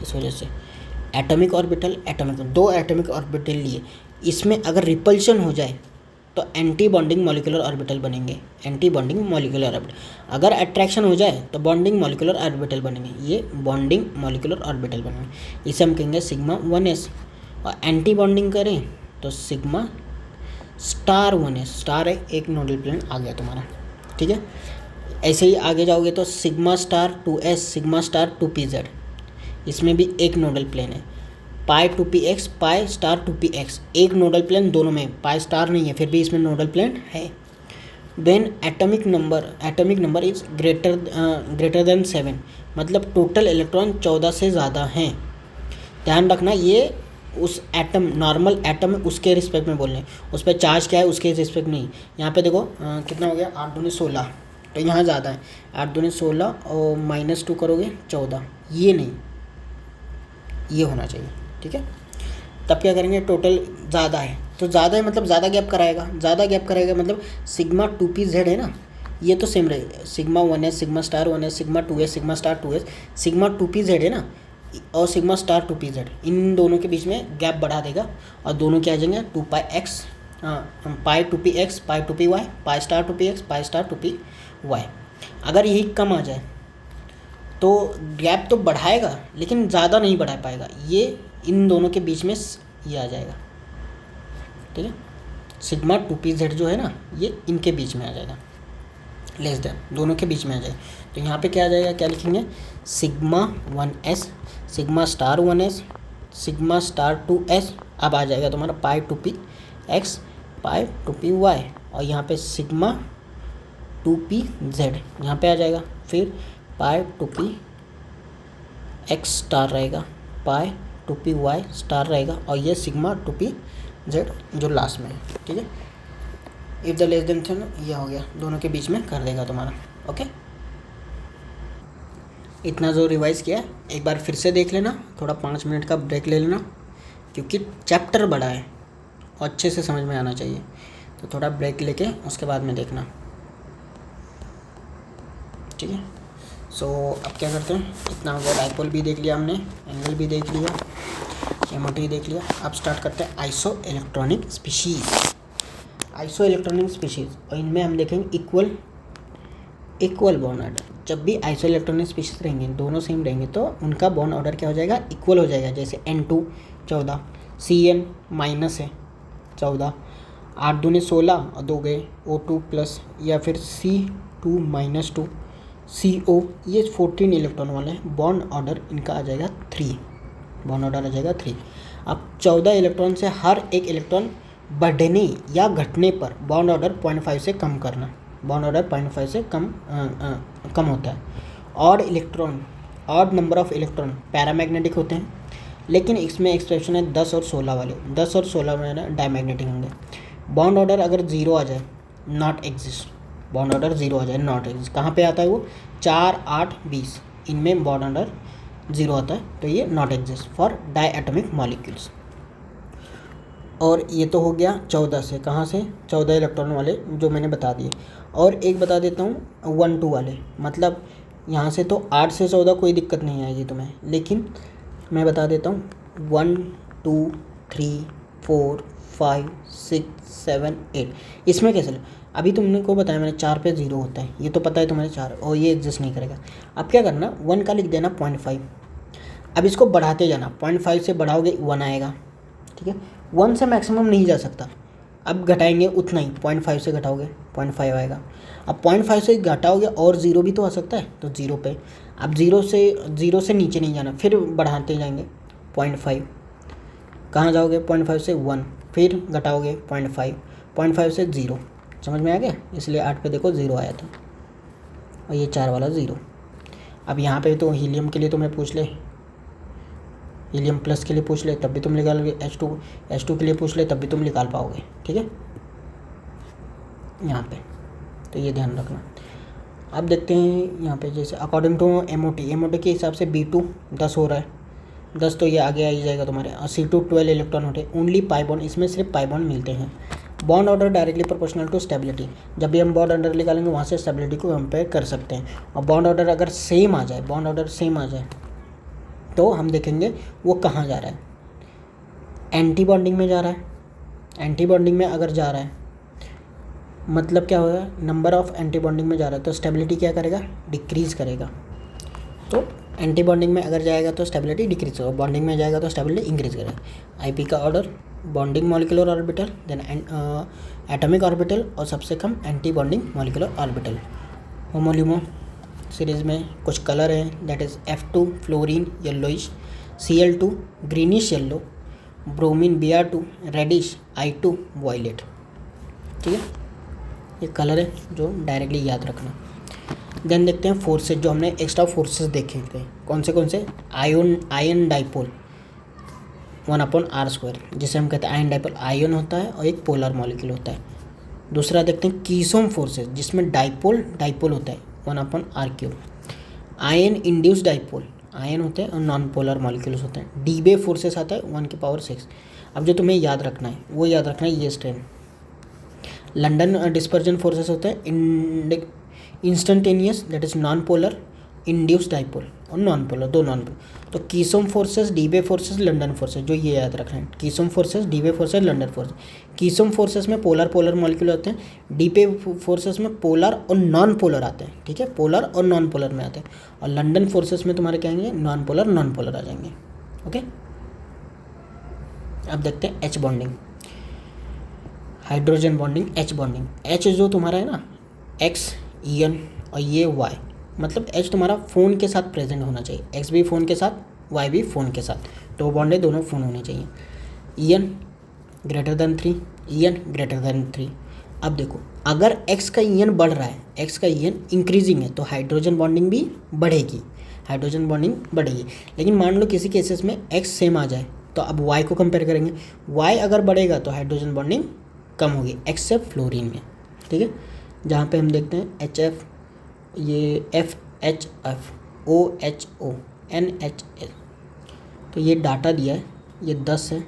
इस वजह से। एटॉमिक ऑर्बिटल, दो एटॉमिक ऑर्बिटल लिए, इसमें अगर रिपल्शन हो जाए तो एंटी बॉन्डिंग मॉलिक्यूलर ऑर्बिटल बनेंगे, एंटी बॉन्डिंग मॉलिक्यूलर ऑर्बिटल। अगर अट्रैक्शन हो जाए तो बॉन्डिंग मॉलिक्यूलर ऑर्बिटल बनेंगे, ये बॉन्डिंग मॉलिक्यूलर ऑर्बिटल बनेंगे। इसे हम कहेंगे सिग्मा 1s। और एंटी बॉन्डिंग करें तो सिग्मा स्टार 1s, स्टार है एक नोडल प्लेन आ गया तुम्हारा। ठीक है। ऐसे ही आगे जाओगे तो sigma star 2s, sigma star 2pz, इसमें भी एक नोडल प्लेन है। पाई 2px, पाई स्टार 2px, एक नोडल प्लेन दोनों में, पाई स्टार नहीं है फिर भी इसमें नोडल प्लेन है। When atomic number is greater than 7, मतलब टोटल इलेक्ट्रॉन 14 से ज़्यादा हैं। ध्यान रखना ये उस एटम, नॉर्मल एटम है उसके रिस्पेक्ट में बोल रहे हैं, उस पर चार्ज क्या है उसके रिस्पेक्ट नहीं। यहाँ पे देखो कितना हो गया, 8 दूनी 16, तो यहाँ ज़्यादा है, 8 दूनी 16 और -2 करोगे 14, ये नहीं, ये होना चाहिए। ठीक है। तब क्या करेंगे, टोटल ज़्यादा है तो ज़्यादा है मतलब ज़्यादा गैप कराएगा, मतलब सिग्मा 2pz है ना, ये तो सेम रहेगा, sigma 1s, sigma star 1s, sigma 2s, sigma star 2s, sigma 2pz है ना, और सिग्मा स्टार 2pz, इन दोनों के बीच में गैप बढ़ा देगा और दोनों क्या आ जाएंगे 2πx, पाई 2px, पाई 2py, pi star 2px, pi star 2py। अगर यही कम आ जाए तो गैप तो बढ़ाएगा लेकिन ज़्यादा नहीं बढ़ा पाएगा, ये इन दोनों के बीच में ये आ जाएगा। ठीक है। सिग्मा 2pz जो है ना ये इनके बीच में आ जाएगा, लेस देन, दोनों के बीच में आ जाएगा। तो यहाँ पे क्या आ जाएगा, क्या लिखेंगे, sigma 1s, sigma star 1s, sigma star 2s, अब आ जाएगा तुम्हारा पाई 2px, पाई 2py, और यहाँ पे सिग्मा 2pz यहाँ पे आ जाएगा, फिर पाई 2px स्टार रहेगा, पाई 2py स्टार रहेगा, और ये सिग्मा 2pz जो लास्ट में है। ठीक है। If the less than thin, ये हो गया, दोनों के बीच में कर देगा तुम्हारा। ओके, इतना जो रिवाइज़ किया एक बार फिर से देख लेना, थोड़ा 5 मिनट का ब्रेक ले लेना क्योंकि चैप्टर बड़ा है और अच्छे से समझ में आना चाहिए, तो थोड़ा ब्रेक लेके उसके बाद में देखना। ठीक है। सो अब क्या करते हैं, इतना हो गया, डाइपोल भी देख लिया हमने, एंगल भी देख लिया, एमओटी देख लिया। अब स्टार्ट करते हैं iso electronic species. Iso electronic species, और इनमें हम देखेंगे इक्वल बॉन्ड ऑर्डर। जब भी आइसो इलेक्ट्रॉनिक स्पीशीज़ रहेंगे, दोनों सेम रहेंगे, तो उनका बॉन्ड ऑर्डर क्या हो जाएगा, इक्वल हो जाएगा। जैसे N2 14, Cn माइनस है 14, 8 दूनी 16 और 2 गए O2 प्लस, या फिर C2 - 2, CO, ये 14 इलेक्ट्रॉन वाले हैं। बॉन्ड ऑर्डर इनका आ जाएगा 3, बॉन्ड ऑर्डर आ जाएगा 3। अब 14 इलेक्ट्रॉन से हर एक इलेक्ट्रॉन बढ़ने या घटने पर बॉन्ड ऑर्डर 0.5 से कम करना, बॉन्ड ऑर्डर 0.5 से कम होता है। Odd number of electron paramagnetic होते हैं, लेकिन इसमें एक्सप्रेशन है 10 और 16 वाले, 10 और 16 में डायमैग्नेटिक होंगे। बॉन्ड ऑर्डर अगर 0 आ जाए, नॉट एग्जिस्ट, बॉन्ड ऑर्डर 0 आ जाए, नॉट एग्जिस्ट। कहाँ पे आता है वो, 4, 8, 20, इनमें बॉन्ड ऑर्डर 0 आता है, तो ये नॉट एग्जिस्ट फॉर डायएटॉमिक मॉलिक्यूल्स। और ये तो हो गया 14 से, कहाँ से, 14 इलेक्ट्रॉन वाले जो मैंने बता दिए। और एक बता देता हूँ 1, 2 वाले, मतलब यहाँ से तो 8 से 14 कोई दिक्कत नहीं आएगी तुम्हें, लेकिन मैं बता देता हूँ 1, 2, 3, 4, 5, 6, 7, 8, इसमें कैसे अभी तुमने को बताया मैंने 4 पे 0 होता है, ये तो पता है तुम्हारे 4, और ये एग्जिस्ट नहीं करेगा। अब क्या करना, 1 का लिख देना 0.5, अब इसको बढ़ाते जाना, 0.5 से बढ़ाओगे 1 आएगा। ठीक है। 1 से मैक्सिमम नहीं जा सकता, अब घटाएंगे उतना ही, 0.5 से घटाओगे 0.5 आएगा। अब 0.5 से घटाओगे और ज़ीरो भी तो आ सकता है, तो ज़ीरो पे। अब ज़ीरो से नीचे नहीं जाना, फिर बढ़ाते जाएंगे 0.5, कहाँ जाओगे 0.5 से 1, फिर घटाओगे 0.5 से 0। समझ में आ गया? इसलिए 8 पे देखो 0 आया था, और ये 4 वाला 0। अब यहाँ पे तो हीलियम के लिए तुम्हें पूछ ले, हीलियम प्लस के लिए पूछ ले तब भी तुम निकालोगे, H2 के लिए पूछ ले तब भी तुम निकाल पाओगे। ठीक है, यहाँ पे तो ये ध्यान रखना। अब देखते हैं यहाँ पे, जैसे अकॉर्डिंग टू MOT के हिसाब से B2 10 हो रहा है, 10 तो ये आगे आ ही जाएगा तुम्हारे। और C2 12 इलेक्ट्रॉन होते हैं, ओनली पाई बॉन्ड, इसमें सिर्फ पाई बॉन्ड मिलते हैं। Bond order directly proportional to stability, जब भी हम बॉन्ड ऑर्डर निकालेंगे वहाँ से स्टेबिलिटी को कंपेयर कर सकते हैं। और बॉन्ड ऑर्डर अगर सेम आ जाए, तो हम देखेंगे वो कहाँ जा रहा है, एंटी बॉन्डिंग में जा रहा है। एंटी बॉन्डिंग में अगर जा रहा है मतलब क्या होगा, नंबर ऑफ एंटी बॉन्डिंग में जा रहा है तो स्टेबिलिटी क्या करेगा, डिक्रीज़ करेगा। तो एंटी बॉन्डिंग में अगर जाएगा तो स्टेबिलिटी डिक्रीज होगा, बॉन्डिंग में जाएगा तो स्टेबिलिटी इंक्रीज करेगा। IP का order, bonding molecular orbital, then atomic orbital, और सबसे कम anti bonding molecular orbital. HOMO LUMO series में कुछ कलर है, that is F2 fluorine yellowish, Cl2 greenish yellow, bromine Br2 reddish, I2 violet. ठीक है, ये कलर है जो डायरेक्टली याद रखना। देन देखते हैं फोर्सेज, जो हमने एक्स्ट्रा फोर्सेस देखे थे कौन से आयन डाइपोल 1/r², जिसे हम कहते हैं आयन डाइपोल, आयन होता है और एक पोलर मॉलिक्यूल होता है। दूसरा देखते हैं कीसोम फोर्सेज, जिसमें डाइपोल होता है 1/r³। Ion induce dipole, ion होते हैं और नॉन पोलर मॉलिक्यूल्स होते हैं। डीबे फोर्सेस आता है 1⁶। अब जो तुम्हें याद रखना है वो याद रखना है ये स्ट्रेन। लंडन डिस्पर्जन फोर्सेस होते हैं instantaneous, that is non polar, induce dipole और नॉन पोलर, दो नॉन पोलर। तो Keesom forces, Debye forces, London forces, जो ये याद रखना है, Keesom forces, Debye forces, London forces. Keesom forces में पोलर मॉलिक्यूल होते हैं, डीबे फोर्सेस में पोलर और नॉन पोलर आते हैं। ठीक है, पोलर और नॉन पोलर में आते हैं। और लंडन फोर्सेस में तुम्हारे क्या आएंगे, नॉन पोलर आ जाएंगे। ओके, अब देखते हैं H bonding, hydrogen bonding, H bonding. H जो तुम्हारा है ना, X EN और ये Y, मतलब H तुम्हारा फ़ोन के साथ प्रेजेंट होना चाहिए। X भी फ़ोन के साथ, Y भी फ़ोन के साथ, तो बॉन्ड है दोनों फ़ोन होने चाहिए। EN greater than 3, EN greater than 3। अब देखो, अगर X का EN बढ़ रहा है, X का EN इंक्रीजिंग है, तो हाइड्रोजन बॉन्डिंग भी बढ़ेगी, लेकिन मान लो किसी केसेस में X सेम आ जाए, तो अब Y को कंपेयर करेंगे। Y अगर बढ़ेगा तो हाइड्रोजन बॉन्डिंग कम होगी, एक्सेप्ट फ्लोरीन में। ठीक है, जहाँ पे हम देखते हैं HF, ये FHF, OHO, NHL, तो ये डाटा दिया है, ये 10 है,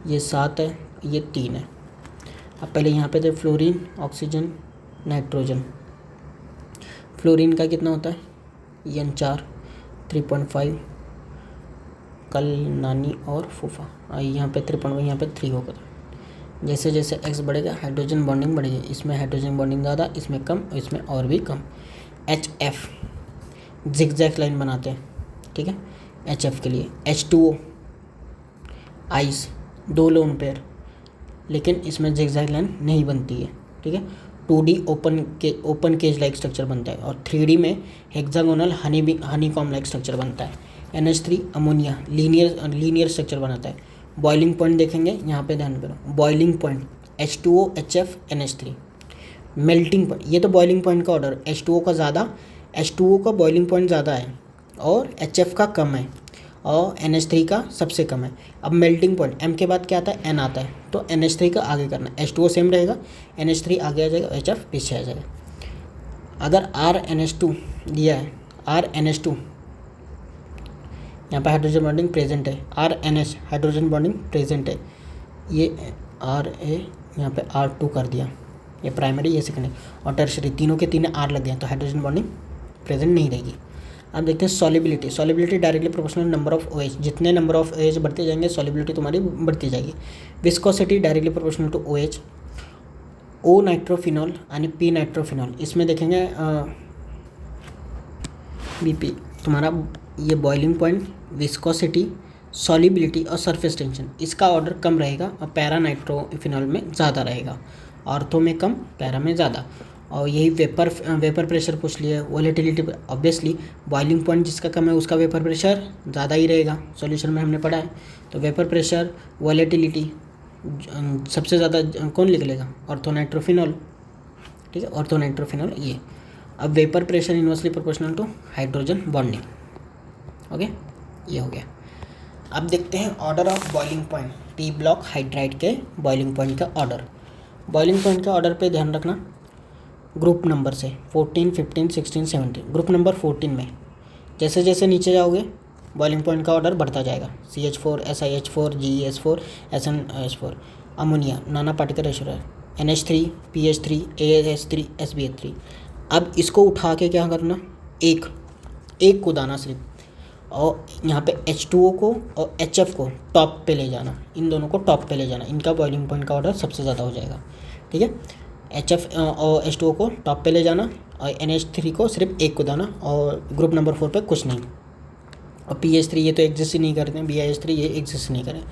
ये 7 है, ये 3 है। अब पहले यहाँ पे थे फ्लोरीन, ऑक्सीजन, नाइट्रोजन। फ्लोरीन का कितना होता है, EN4 3.5, कल, नानी और फूफा। यहाँ पे 3.5, यहाँ पे 3 होगा। जैसे जैसे X बढ़ेगा हाइड्रोजन बॉन्डिंग बढ़ेगी, इसमें हाइड्रोजन बॉन्डिंग ज़्यादा, इसमें कम, इसमें और भी कम। HF जिगजैग लाइन बनाते हैं। ठीक है, HF के लिए H2O आइस, 2 लोन पेयर, लेकिन इसमें जिगजैग लाइन नहीं बनती है। ठीक है, 2D open cage like structure बनता है, और 3D में हेक्सागोनल हनीकॉम लाइक स्ट्रक्चर बनता है। NH3 अमोनिया लीनियर स्ट्रक्चर बनाता है। बॉइलिंग पॉइंट देखेंगे, यहाँ पे ध्यान करो, boiling point H2O HF NH3। Melting point, ये तो बॉइलिंग पॉइंट का ऑर्डर, H2O का बॉइलिंग पॉइंट ज़्यादा है और HF का कम है और NH3 का सबसे कम है। अब मेल्टिंग पॉइंट, M के बाद क्या आता है, N आता है, तो NH3 का आगे करना है। H2O सेम रहेगा, NH3 आगे आ जाएगा, HF पीछे आ जाएगा। अगर RNH2 दिया है, RNH2 यहाँ पे हाइड्रोजन बॉन्डिंग प्रेजेंट है, RNH हाइड्रोजन बॉन्डिंग प्रेजेंट है, ये RA यहाँ पे R2 कर दिया, ये प्राइमरी, ये सेकेंडरी और टर्शरी, तीनों के तीन R लग गए, तो हाइड्रोजन बॉन्डिंग प्रेजेंट नहीं रहेगी। अब देखते हैं solubility directly proportional number of OH, जितने नंबर ऑफ OH बढ़ते जाएंगे सॉलिबिलिटी तुम्हारी बढ़ती जाएगी। Viscosity directly proportional to OH। O nitrophenol यानी P नाइट्रोफिनॉल, इसमें देखेंगे BP तुम्हारा, ये बॉइलिंग पॉइंट, विस्कोसिटी, सॉल्युबिलिटी और सरफेस टेंशन, इसका ऑर्डर कम रहेगा और पैरा नाइट्रोफिनॉल में ज़्यादा रहेगा, ऑर्थो में कम, पैरा में ज़्यादा। और यही वेपर प्रेशर पूछ लिया, वोलेटिलिटी, ऑब्वियसली बॉइलिंग पॉइंट जिसका कम है उसका वेपर प्रेशर ज़्यादा ही रहेगा, सॉल्यूशन में हमने पढ़ा है। तो वेपर प्रेशर, वोलेटिलिटी सबसे ज़्यादा कौन निकलेगा? ऑर्थोनाइट्रोफिनॉल, ठीक है, ऑर्थोनाइट्रोफिनॉल ये। अब vapour pressure inversely proportional to hydrogen bonding, okay, ये हो गया। अब देखते हैं order of boiling point, P block hydride के बॉइलिंग पॉइंट का ऑर्डर। बॉइलिंग पॉइंट का ऑर्डर पे ध्यान रखना ग्रुप नंबर से 14, 15, 16, 17। ग्रुप नंबर 14 में जैसे जैसे नीचे जाओगे बॉइलिंग पॉइंट का ऑर्डर बढ़ता जाएगा। CH4, SiH4, GeS4, SnH4, ammonia, नाना particle ratio, NH3, PH3, AS3, SbH3। अब इसको उठा के क्या करना, एक को दाना सिर्फ, और यहाँ पे H2O को और HF को टॉप पे ले जाना, इन दोनों को टॉप पे ले जाना, इनका बॉइलिंग पॉइंट का ऑर्डर सबसे ज़्यादा हो जाएगा, ठीक है। HF और H2O को टॉप पे ले जाना और NH3 को सिर्फ एक को दाना, और ग्रुप नंबर 4 पे कुछ नहीं। और PH3 ये तो एग्जिस्ट ही नहीं करते हैं, BiH3 ये एग्जिस्ट नहीं करें।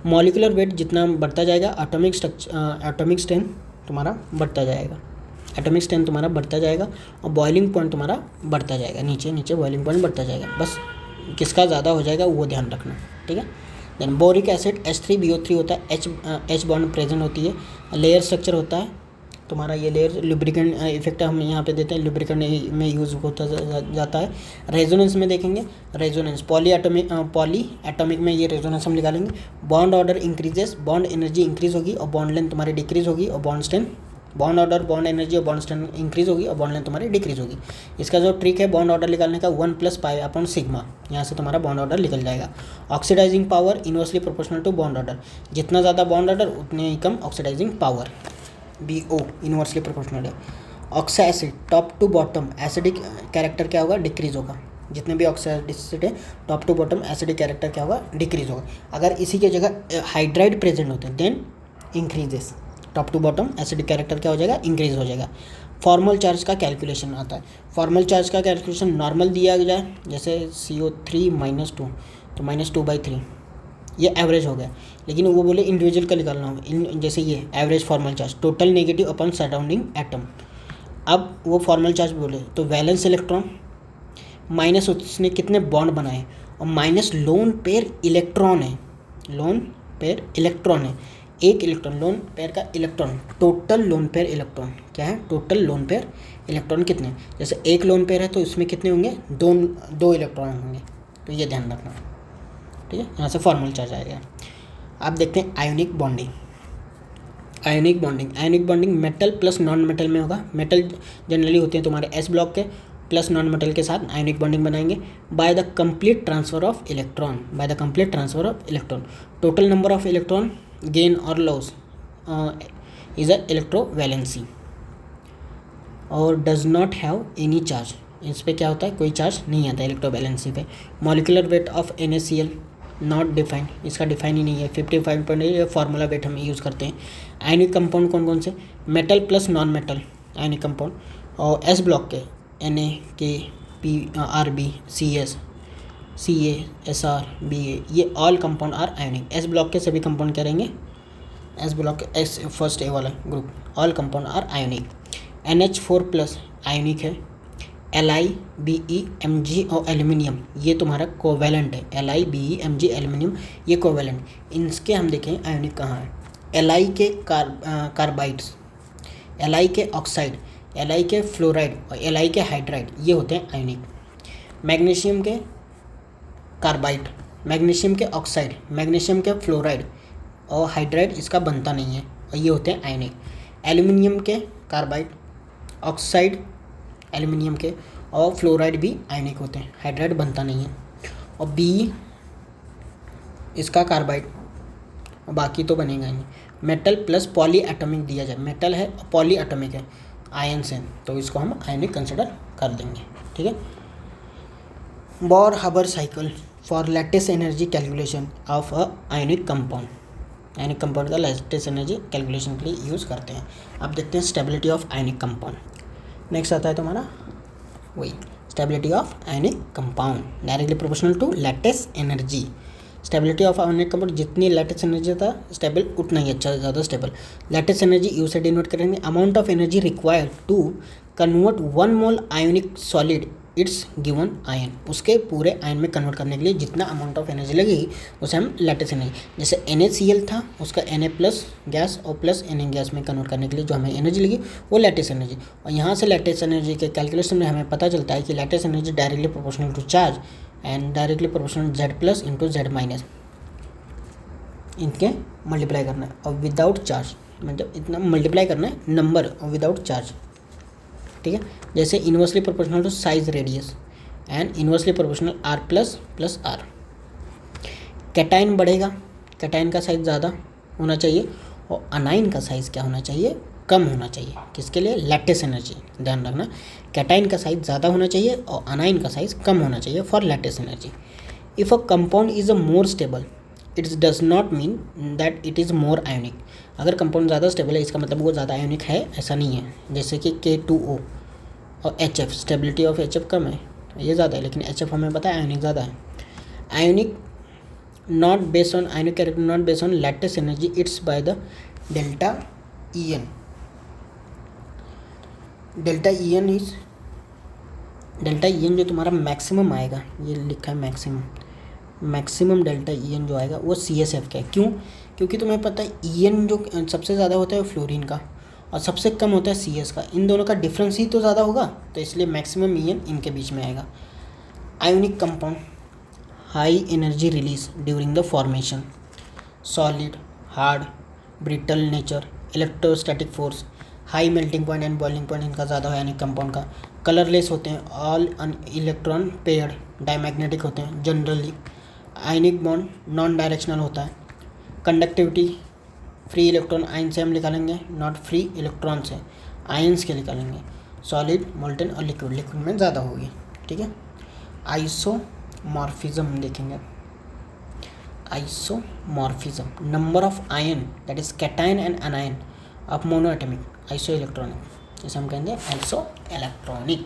मॉलिकुलर वेट जितना बढ़ता जाएगा एटॉमिक स्ट्रेंथ तुम्हारा बढ़ता जाएगा, एटॉमिक स्ट्रेंथ तुम्हारा बढ़ता जाएगा, और बॉइलिंग पॉइंट तुम्हारा बढ़ता जाएगा, नीचे नीचे बॉइलिंग पॉइंट बढ़ता जाएगा। बस किसका ज़्यादा हो जाएगा वो ध्यान रखना, ठीक है। देन बोरिक एसिड H3BO3 होता है, H बॉन्ड प्रेजेंट होती है, लेयर स्ट्रक्चर होता है तुम्हारा, ये लेयर लुब्रिकेंट इफेक्ट हम यहाँ पे देते हैं, लुब्रिकेंट में यूज़ होता जाता है। रेजोनेंस में देखेंगे, रेजोनेंस पॉली एटॉमिक में ये रेजोनेंस हम निकालेंगे। Bond order increases, bond energy increase होगी और बॉन्ड लेंथ तुम्हारी डिक्रीज होगी, और bond strength, bond order, bond energy और बॉन्ड स्ट्रेंथ इंक्रीज होगी और बॉन्ड लेंथ तुम्हारी डिक्रीज होगी। इसका जो ट्रिक है बॉन्ड ऑर्डर निकालने का 1 + π/σ, यहाँ से तुम्हारा बॉन्ड ऑर्डर निकल जाएगा। Oxidizing power inversely proportional to bond order, जितना ज़्यादा बॉन्ड ऑर्डर उतने ही कम oxidizing power, BO inversely proportional है। Oxa acid top to bottom acidic character क्या होगा, डिक्रीज होगा। जितने भी ऑक्साइड एसिड है top to bottom acidic character क्या होगा, डिक्रीज होगा। अगर इसी की जगह हाइड्राइड प्रेजेंट होते हैं then increases, top to bottom acidic character क्या हो जाएगा, इंक्रीज हो जाएगा। फॉर्मल चार्ज का कैलकुलेशन आता है, फॉर्मल चार्ज का कैलकुलेशन नॉर्मल दिया जाए, जैसे CO3 -2 तो -2/3, ये एवरेज हो गया। लेकिन वो बोले इंडिविजुअल का निकालना हो, जैसे ये average formal charge total negative upon surrounding atom. अब वो फॉर्मल चार्ज बोले तो वैलेंस इलेक्ट्रॉन माइनस उसने कितने बॉन्ड बनाए, और माइनस लोन पेयर इलेक्ट्रॉन है, लोन पेयर इलेक्ट्रॉन है, एक इलेक्ट्रॉन, लोन पेयर का electron, total lone pair electron क्या है, टोटल लोन पेयर इलेक्ट्रॉन कितने, जैसे एक लोन पेयर है तो इसमें कितने होंगे, दो इलेक्ट्रॉन होंगे, तो ये ध्यान रखना, ठीक है। यहाँ से फॉर्मल चार्ज आएगा। आप देखते हैं ionic bonding, ionic bonding metal plus non metal में होगा। मेटल जनरली होते हैं तुम्हारे S ब्लॉक के, प्लस नॉन मेटल के साथ आयोनिक बॉन्डिंग बनाएंगे। By the complete transfer of electron, total number of electron gain और लॉस इज अ इलेक्ट्रोवैलेंसी और does not have any charge, इस पर क्या होता है, कोई चार्ज नहीं आता इलेक्ट्रोवैलेंसी पे। Molecular weight of NaCl not defined, इसका डिफाइन ही नहीं है, 55.8 फार्मूला वेट हम यूज़ करते हैं। आयनिक कंपाउंड कौन कौन से, metal plus non metal ionic compound, और S ब्लॉक के Na, K, P, Rb, CS, Ca, Sr, Ba, ये all compound are ionic. S block के सभी कंपाउंड क्या रहेंगे, S ब्लॉक के S फर्स्ट A वाला group, all compound are ionic. NH4+ ionic है, Li, Be, Mg और एल्यूमिनियम ये तुम्हारा कोवेलेंट है, Li, Be, Mg, एल्यूमिनियम ये कोवेलेंट। इनके हम देखें आयनिक कहाँ है, Li के कार्बाइड्स, Li के ऑक्साइड, Li के फ्लोराइड और Li के हाइड्राइड ये होते हैं आयनिक। मैग्नीशियम के कार्बाइड, मैग्नीशियम के ऑक्साइड, मैग्नीशियम के फ्लोराइड और हाइड्राइड इसका बनता नहीं है और ये होते हैं आयनिक। एल्यूमिनियम के कार्बाइड, ऑक्साइड एल्यूमिनियम के और फ्लोराइड भी आयनिक होते हैं, हाइड्राइड बनता नहीं है। और बी इसका कार्बाइड, बाकी तो बनेगा ही नहीं। मेटल प्लस पॉली एटॉमिक दिया जाए, मेटल है पॉली एटॉमिक है आयन से, तो इसको हम आयनिक कंसिडर कर देंगे, ठीक है। Born Haber cycle for lattice energy calculation of a ionic compound, ionic compound का लेटेस्ट एनर्जी कैलकुलेशन के लिए यूज़ करते हैं। अब देखते हैं stability of ionic compound. Next आता है तुम्हारा वही stability of ionic compound directly proportional to lattice energy. Stability of ionic compound, जितनी लैटिस एनर्जी था स्टेबल उतना ही अच्छा ज़्यादा स्टेबल। लैटिस एनर्जी यू से डिनोट करेंगे। Amount of energy required to convert 1 mole ionic solid its given ion, उसके पूरे आयन में कन्वर्ट करने के लिए जितना अमाउंट ऑफ एनर्जी लगेगी उसे हम लैटिस एनर्जी, जैसे NaCl था उसका Na प्लस गैस और प्लस Na गैस में कन्वर्ट करने के लिए जो हमें एनर्जी लगी वो लैटिस एनर्जी। और यहाँ से लैटिस एनर्जी के कैलकुलेशन में हमें पता चलता है कि lattice energy directly proportional to charge and directly proportional Z plus into Z minus, इनके मल्टीप्लाई करना है और विदाउट चार्ज, मतलब इतना मल्टीप्लाई करना है नंबर और विदाउट चार्ज, ठीक है। जैसे inversely proportional to size radius and inversely proportional R plus plus R। Cation बढ़ेगा, कैटाइन का साइज ज़्यादा होना चाहिए और अनाइन का साइज क्या होना चाहिए, कम होना चाहिए। किसके लिए, लैटिस एनर्जी, ध्यान रखना कैटाइन का साइज ज़्यादा होना चाहिए और अनाइन का साइज कम होना चाहिए for lattice energy. If a compound is a more stable it's does not mean that it is more ionic. अगर कंपाउंड ज़्यादा स्टेबल है इसका मतलब वो ज़्यादा आयोनिक है, ऐसा नहीं है। जैसे कि K2O और HF, स्टेबिलिटी ऑफ HF कम है, ये ज़्यादा है, लेकिन HF हमें पता है आयोनिक ज़्यादा है। Ionic not based on ionic character not based on lattice energy it's by the delta EN। Delta EN जो तुम्हारा मैक्सिमम आएगा, ये लिखा है मैक्सिमम डेल्टा EN जो आएगा वो CSF का है। क्यों? क्योंकि तुम्हें पता है EN जो सबसे ज़्यादा होता है वो फ्लोरीन का और सबसे कम होता है CS का, इन दोनों का डिफरेंस ही तो ज़्यादा होगा, तो इसलिए मैक्सिमम EN इनके बीच में आएगा। Ionic compound high energy release during the formation, solid, hard, brittle nature, electrostatic force, high melting point and boiling point इनका ज़्यादा है आयोनिक कंपाउंड का। कलरलेस होते हैं, ऑल इलेक्ट्रॉन पेयर्ड, डायमैग्नेटिक होते हैं generally. Ionic bond non directional होता है। कंडक्टिविटी फ्री इलेक्ट्रॉन आयन से हम निकालेंगे, नॉट फ्री इलेक्ट्रॉन से, आयंस के निकालेंगे। सॉलिड, मोल्टन और लिक्विड में ज़्यादा होगी, ठीक है। आइसोमॉर्फिज्म देखेंगे। Isomorphism number of ion that is cation and अनायन of monoatomic iso electronic, जैसे हम कहेंगे iso electronic.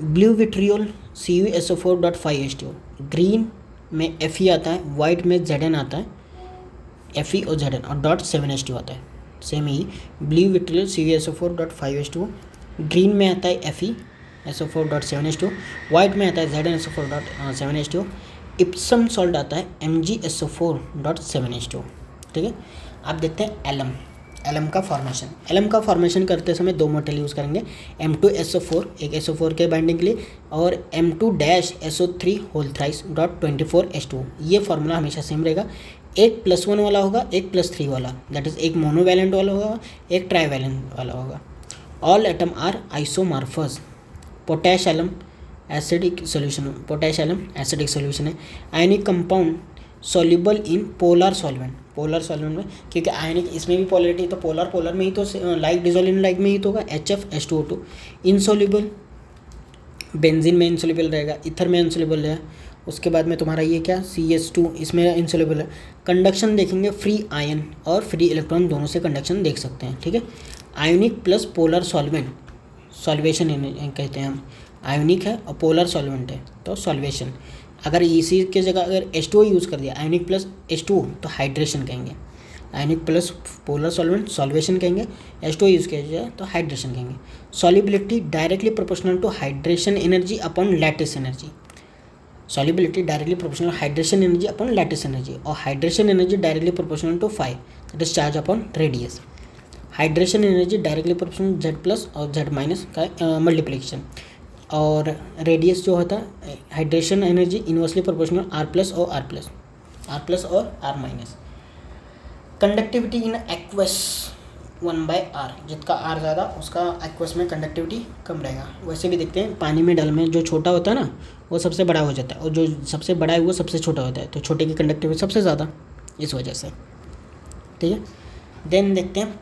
Blue vitriol CuSO4.5H2, green में Fe आता है, वाइट में Zn आता है, Fe और Zn और .7H2 आता है। सेम ही ब्लू विट्रियोल CuSO4.5H2 ग्रीन में आता है FeSO4.7H2, वाइट में आता है ZnSO4.7H2, इप्सम सॉल्ट आता है MgSO4.7H2, ठीक है। आप देखते हैं एलम का फॉर्मेशन करते समय दो मॉडल यूज़ करेंगे, M2SO4 एक SO4 के बाइंडिंग के लिए और M2-SO3 होल थ्राइस .24H2। ये फार्मूला हमेशा सेम रहेगा, एक +1 वाला होगा, एक +3 वाला, दैट इज़ एक मोनोवैलेंट वाला होगा, एक ट्राईवैलेंट वाला होगा। All atom are isomorphous. Potash alum acidic solution है। Ionic compound soluble in polar solvent में, क्योंकि आयनिक इसमें भी पोलरिटी, तो पोलर में ही तो लाइक डिजोल्व इन लाइक में ही तो होगा, HF H2O2। इनसॉल्युबल बेंजीन में इनसॉल्युबल रहेगा, ईथर में इनसॉल्युबल रहेगा। उसके बाद में तुम्हारा ये क्या CS2 इसमें इनसॉल्युबल है। कंडक्शन देखेंगे, फ्री आयन और फ्री इलेक्ट्रॉन दोनों से कंडक्शन देख सकते हैं, ठीक है। Ionic plus polar solvent solvation कहते हैं हम, आयोनिक है और पोलर सॉल्वेंट है तो सॉल्वेशन। अगर इसी के जगह अगर H2O यूज़ कर दिया, आयोनिक प्लस H2O तो हाइड्रेशन कहेंगे, ionic plus polar solvent solvation कहेंगे, H2O यूज़ किया जाए तो हाइड्रेशन कहेंगे। Solubility directly proportional to hydration energy upon lattice energy, solubility directly proportional hydration energy upon lattice energy, और hydration energy directly proportional to 5 that is charge upon radius. Hydration energy directly proportional Z plus और Z minus का multiplication, और radius जो होता है hydration energy inversely proportional R plus और R minus. Conductivity in aqueous 1/R, जिसका R ज़्यादा उसका एक्वस में कंडक्टिविटी कम रहेगा। वैसे भी देखते हैं पानी में डल में जो छोटा होता है ना वो सबसे बड़ा हो जाता है, और जो सबसे बड़ा है वो सबसे छोटा होता है, तो छोटे की कंडक्टिविटी सबसे ज़्यादा, इस वजह से, ठीक है। देन देखते हैं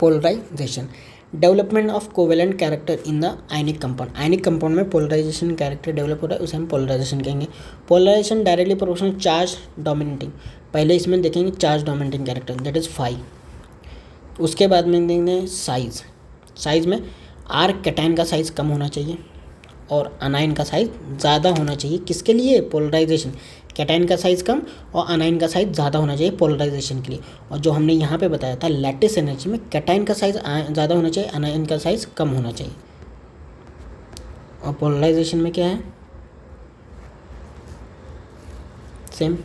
polarisation development of covalent character in the ionic compound. Ionic compound में पोलराइजेशन कैरेक्टर डेवलप हो रहा है, उसे हम पोलराइजेशन कहेंगे। Polarisation directly proportional charge dominating, पहले इसमें देखेंगे charge dominating character that is 5। उसके बाद में देखेंगे साइज में R कैटायन का साइज़ कम होना चाहिए और अनाइन का साइज ज़्यादा होना चाहिए। किसके लिए? पोलराइजेशन। कैटाइन का साइज़ कम और अनाइन का साइज़ ज़्यादा होना चाहिए पोलराइजेशन के लिए। और जो हमने यहाँ पे बताया था लैटिस एनर्जी में कैटाइन का साइज़ ज़्यादा होना चाहिए, अनाइन का साइज़ कम होना चाहिए। और पोलराइजेशन में क्या है? सेम,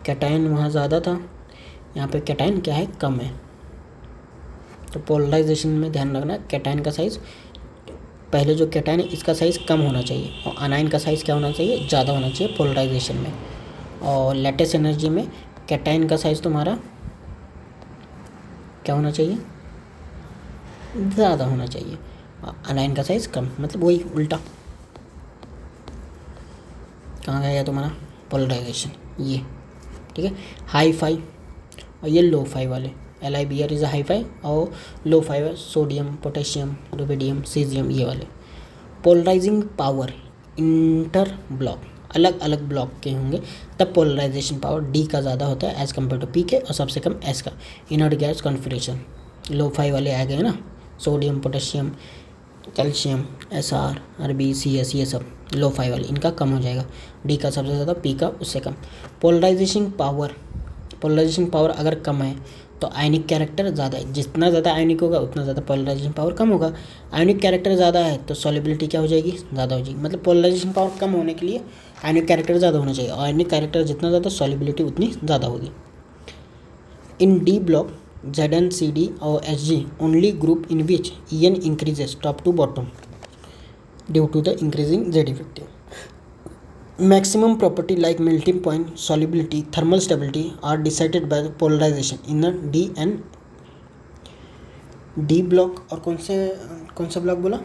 कैटाइन वहाँ ज़्यादा था, यहाँ पे कैटाइन क्या है? कम है। तो पोलराइजेशन में ध्यान रखना कैटाइन का साइज़, पहले जो कैटाइन है इसका साइज़ कम होना चाहिए और अनाइन का साइज़ क्या होना चाहिए? ज़्यादा होना चाहिए पोलराइजेशन में। और लैटिस एनर्जी में कैटाइन का साइज़ तुम्हारा क्या होना चाहिए? ज़्यादा होना चाहिए, अनाइन का साइज़ कम, मतलब वही उल्टा। कहाँ गया तुम्हारा पोलराइजेशन? ये ठीक है। हाई फाई और ये लो फाई वाले, LiBr इज़ हाई फाई और लो फाई है सोडियम, पोटेशियम, रुबिडियम, सीजियम, ये वाले। पोलराइजिंग पावर इंटर ब्लॉक, अलग अलग ब्लॉक के होंगे तब पोलराइजेशन पावर D का ज़्यादा होता है एज़ कम्पेयर टू P के, और सबसे कम S का। Inert gas configuration lo fi वाले आ गए ना, sodium, potassium, calcium, SR, RB, CS, ये सब लो फाई वाले, इनका कम हो जाएगा। D का सबसे ज़्यादा, P का उससे कम। पोलराइजेशन पावर अगर कम है तो आयनिक कैरेक्टर ज़्यादा है, जितना ज़्यादा आयनिक होगा उतना ज़्यादा पोलराइजेशन पावर कम होगा। आयनिक कैरेक्टर ज़्यादा है तो सॉल्युबिलिटी क्या हो जाएगी? ज़्यादा हो जाएगी। मतलब पोलराइजेशन पावर कम होने के लिए आयनिक कैरेक्टर ज़्यादा होना चाहिए, और आयनिक कैरेक्टर जितना ज़्यादा सॉल्युबिलिटी उतनी ज़्यादा होगी। In D block Zn, Cd और Hg only group in which En increases top to bottom due to the increasing Z effective. Maximum property like melting point, solubility, thermal stability are decided by the polarization in the D block। और कौन सा block बोला?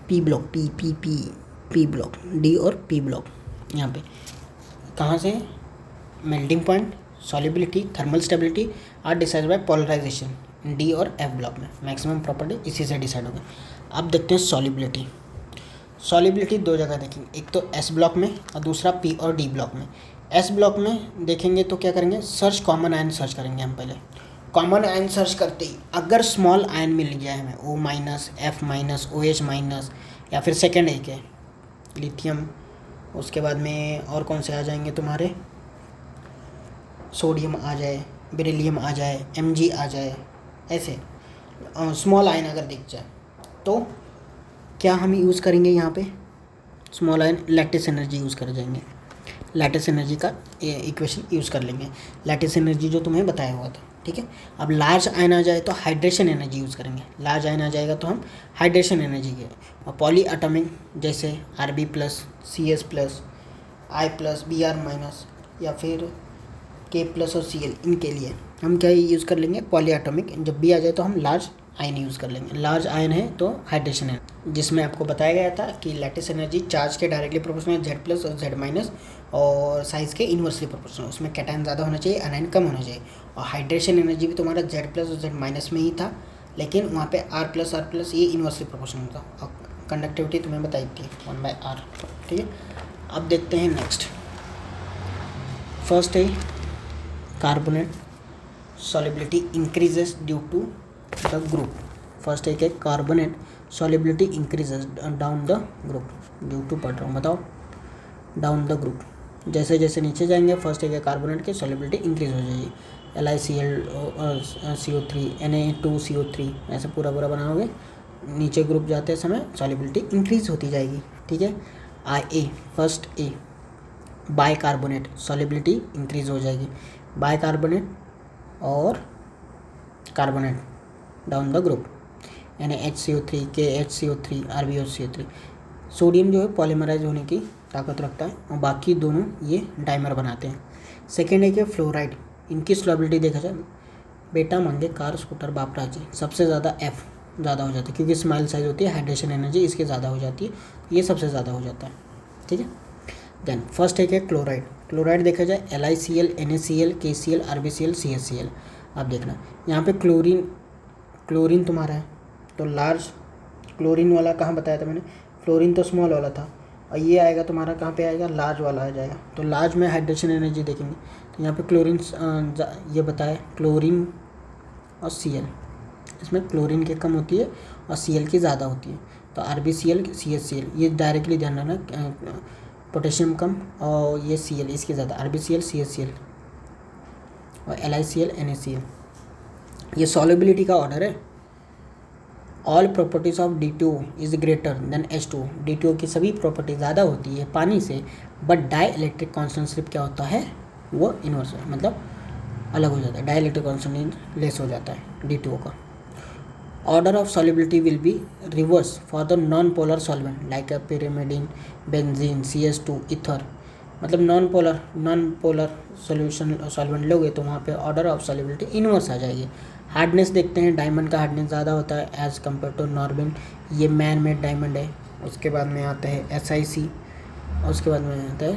P block, P block, D और P block. यहाँ पे कहाँ से? Melting point, solubility, thermal stability are decide by polarisation D और F ब्लॉक में। मैक्सिमम प्रॉपर्टी इसी से डिसाइड होगा। अब देखते हैं सॉल्युबिलिटी। सॉल्युबिलिटी दो जगह देखेंगे, एक तो S ब्लॉक में और दूसरा P और D ब्लॉक में। S ब्लॉक में देखेंगे तो क्या करेंगे? सर्च कॉमन आयन सर्च करेंगे हम पहले। कॉमन आयन सर्च करते ही अगर स्मॉल आयन मिल गया है हमें O-, F-, OH-, या फिर सेकेंड एक है लिथियम, उसके बाद में और कौन से आ जाएंगे तुम्हारे? सोडियम आ जाए, बेरिलियम आ जाए, Mg आ जाए, ऐसे स्मॉल आयन अगर दिख जाए तो क्या हम यूज़ करेंगे? यहाँ पे small ion lattice energy use कर जाएंगे। लैटिस एनर्जी का इक्वेशन यूज़ कर लेंगे, लैटिस एनर्जी जो तुम्हें बताया हुआ था, ठीक है। अब लार्ज आयन आ जाए तो हाइड्रेशन एनर्जी यूज़ करेंगे। लार्ज आयन आ जाएगा तो हम हाइड्रेशन एनर्जी के, और पॉली एटॉमिक जैसे Rb+, CS+, I+, Br-, या फिर K+ और Cl, इनके लिए हम क्या यूज़ कर लेंगे? Poly atomic. जब भी आ जाए तो हम लार्ज आयन यूज़ कर लेंगे। लार्ज आयन है तो हाइड्रेशन है, जिसमें आपको बताया गया था कि लैटिस एनर्जी चार्ज के डायरेक्टली प्रोपोर्शनल Z+ और Z- और साइज़ के इन्वर्सली प्रोपोर्शनल। उसमें कैटायन ज़्यादा होना चाहिए, अनायन कम होना चाहिए। और हाइड्रेशन एनर्जी भी तुम्हारा Z+ और Z- में ही था, लेकिन वहाँ पे R+, ये इन्वर्सली प्रोपोर्शनल था। और कंडक्टिविटी तुम्हें बताई थी 1/R, ठीक है। अब देखते हैं नेक्स्ट। फर्स्ट है carbonate, solubility increases due to the group। First एक है carbonate, solubility increases down the group due to, पढ़ रहा हूँ, बताओ, डाउन द ग्रुप। जैसे जैसे नीचे जाएंगे फर्स्ट एक है कार्बोनेट की solubility इंक्रीज हो जाएगी। LiCl CO3 Na2CO3 ऐसे पूरा बनाओगे, नीचे ग्रुप जाते समय solubility इंक्रीज होती जाएगी, ठीक है। IA first A bicarbonate, solubility increase हो जाएगी। बाइकार्बोनेट और carbonate down the group, NaHCO3, KHCO3, RbOCO3। Sodium जो है पॉलीमराइज होने की ताकत रखता है, और बाकी दोनों ये डाइमर बनाते हैं। सेकेंड है कि फ्लोराइड, इनकी सॉल्युबिलिटी देखा जाए, बेटा मांगे कार स्कूटर बाप राजी, सबसे ज़्यादा F ज़्यादा हो जाता है, क्योंकि स्मॉल साइज होती है, हाइड्रेशन एनर्जी इसकी ज़्यादा हो जाती है, ये सबसे ज़्यादा हो जाता है, ठीक है। देन फर्स्ट है क्लोराइड। क्लोराइड देखा जाए LiCl, NaCl, KCl, RbCl, CHCl। आप देखना यहाँ पे क्लोरीन तुम्हारा है, तो लार्ज क्लोरीन वाला कहाँ बताया था मैंने? फ्लोरीन तो स्मॉल वाला था, और ये आएगा तुम्हारा कहाँ पे आएगा? लार्ज वाला आ जाएगा। तो लार्ज में हाइड्रेशन एनर्जी देखेंगे तो यहाँ पे क्लोरीन ये बताया, क्लोरीन और Cl, इसमें क्लोरीन की कम होती है और Cl की ज़्यादा होती है। तो RbCl CHCl ये डायरेक्टली ध्यान रखना, पोटेशियम कम और ये Cl इसकी ज़्यादा, RbCl CHCl और LiCl NaCl। ये सॉल्युबिलिटी का ऑर्डर है। All properties of D2 is greater than H2। D2 की सभी प्रॉपर्टी ज़्यादा होती है पानी से, बट डाई इलेक्ट्रिक कॉन्स्टेंट सिर्फ क्या होता है, वो इन्वर्स है, मतलब अलग हो जाता है, डाई इलेक्ट्रिक कॉन्स्टेंट लेस हो जाता है D2 का। Order of solubility will be reverse for the non polar solvent like pyrimidine, benzene, CH2, ether. मतलब नॉन पोलर सोल्यूशन सॉल्वेंट लोगे तो वहाँ पे ऑर्डर ऑफ सॉल्युबिलिटी इनवर्स आ जाएगी। हार्डनेस देखते हैं, डायमंड का हार्डनेस ज़्यादा होता है एज़ कम्पेयर टू नॉर्बिन, ये मैन मेड डायमंड है। उसके बाद में आता है SiC और उसके बाद में आता है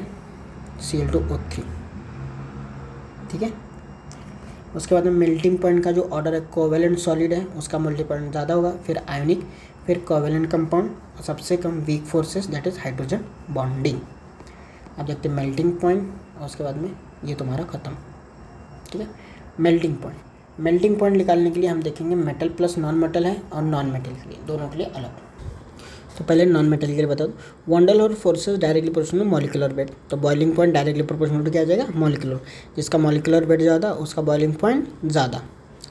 Cl2O3, ठीक है। उसके बाद में मेल्टिंग पॉइंट का जो ऑर्डर है, कोवेलेंट सॉलिड है उसका मेल्टिंग पॉइंट ज़्यादा होगा, फिर आयोनिक, फिर कोवेलेंट कंपाउंड, सबसे कम weak forces that is hydrogen bonding. अब देखते हैं मेल्टिंग पॉइंट और उसके बाद में ये तुम्हारा ख़त्म, ठीक है। मेल्टिंग पॉइंट निकालने के लिए हम देखेंगे मेटल प्लस नॉन मेटल है और नॉन मेटल के लिए, दोनों के लिए अलग। तो पहले नॉन मेटल के लिए बता दो। वंडल और forces directly proportional molecular weight, तो boiling point directly proportional to क्या आ जाएगा, मॉलिक्यूलर। जिसका मॉलिक्यूलर वेट ज़्यादा उसका बॉइलिंग पॉइंट ज़्यादा।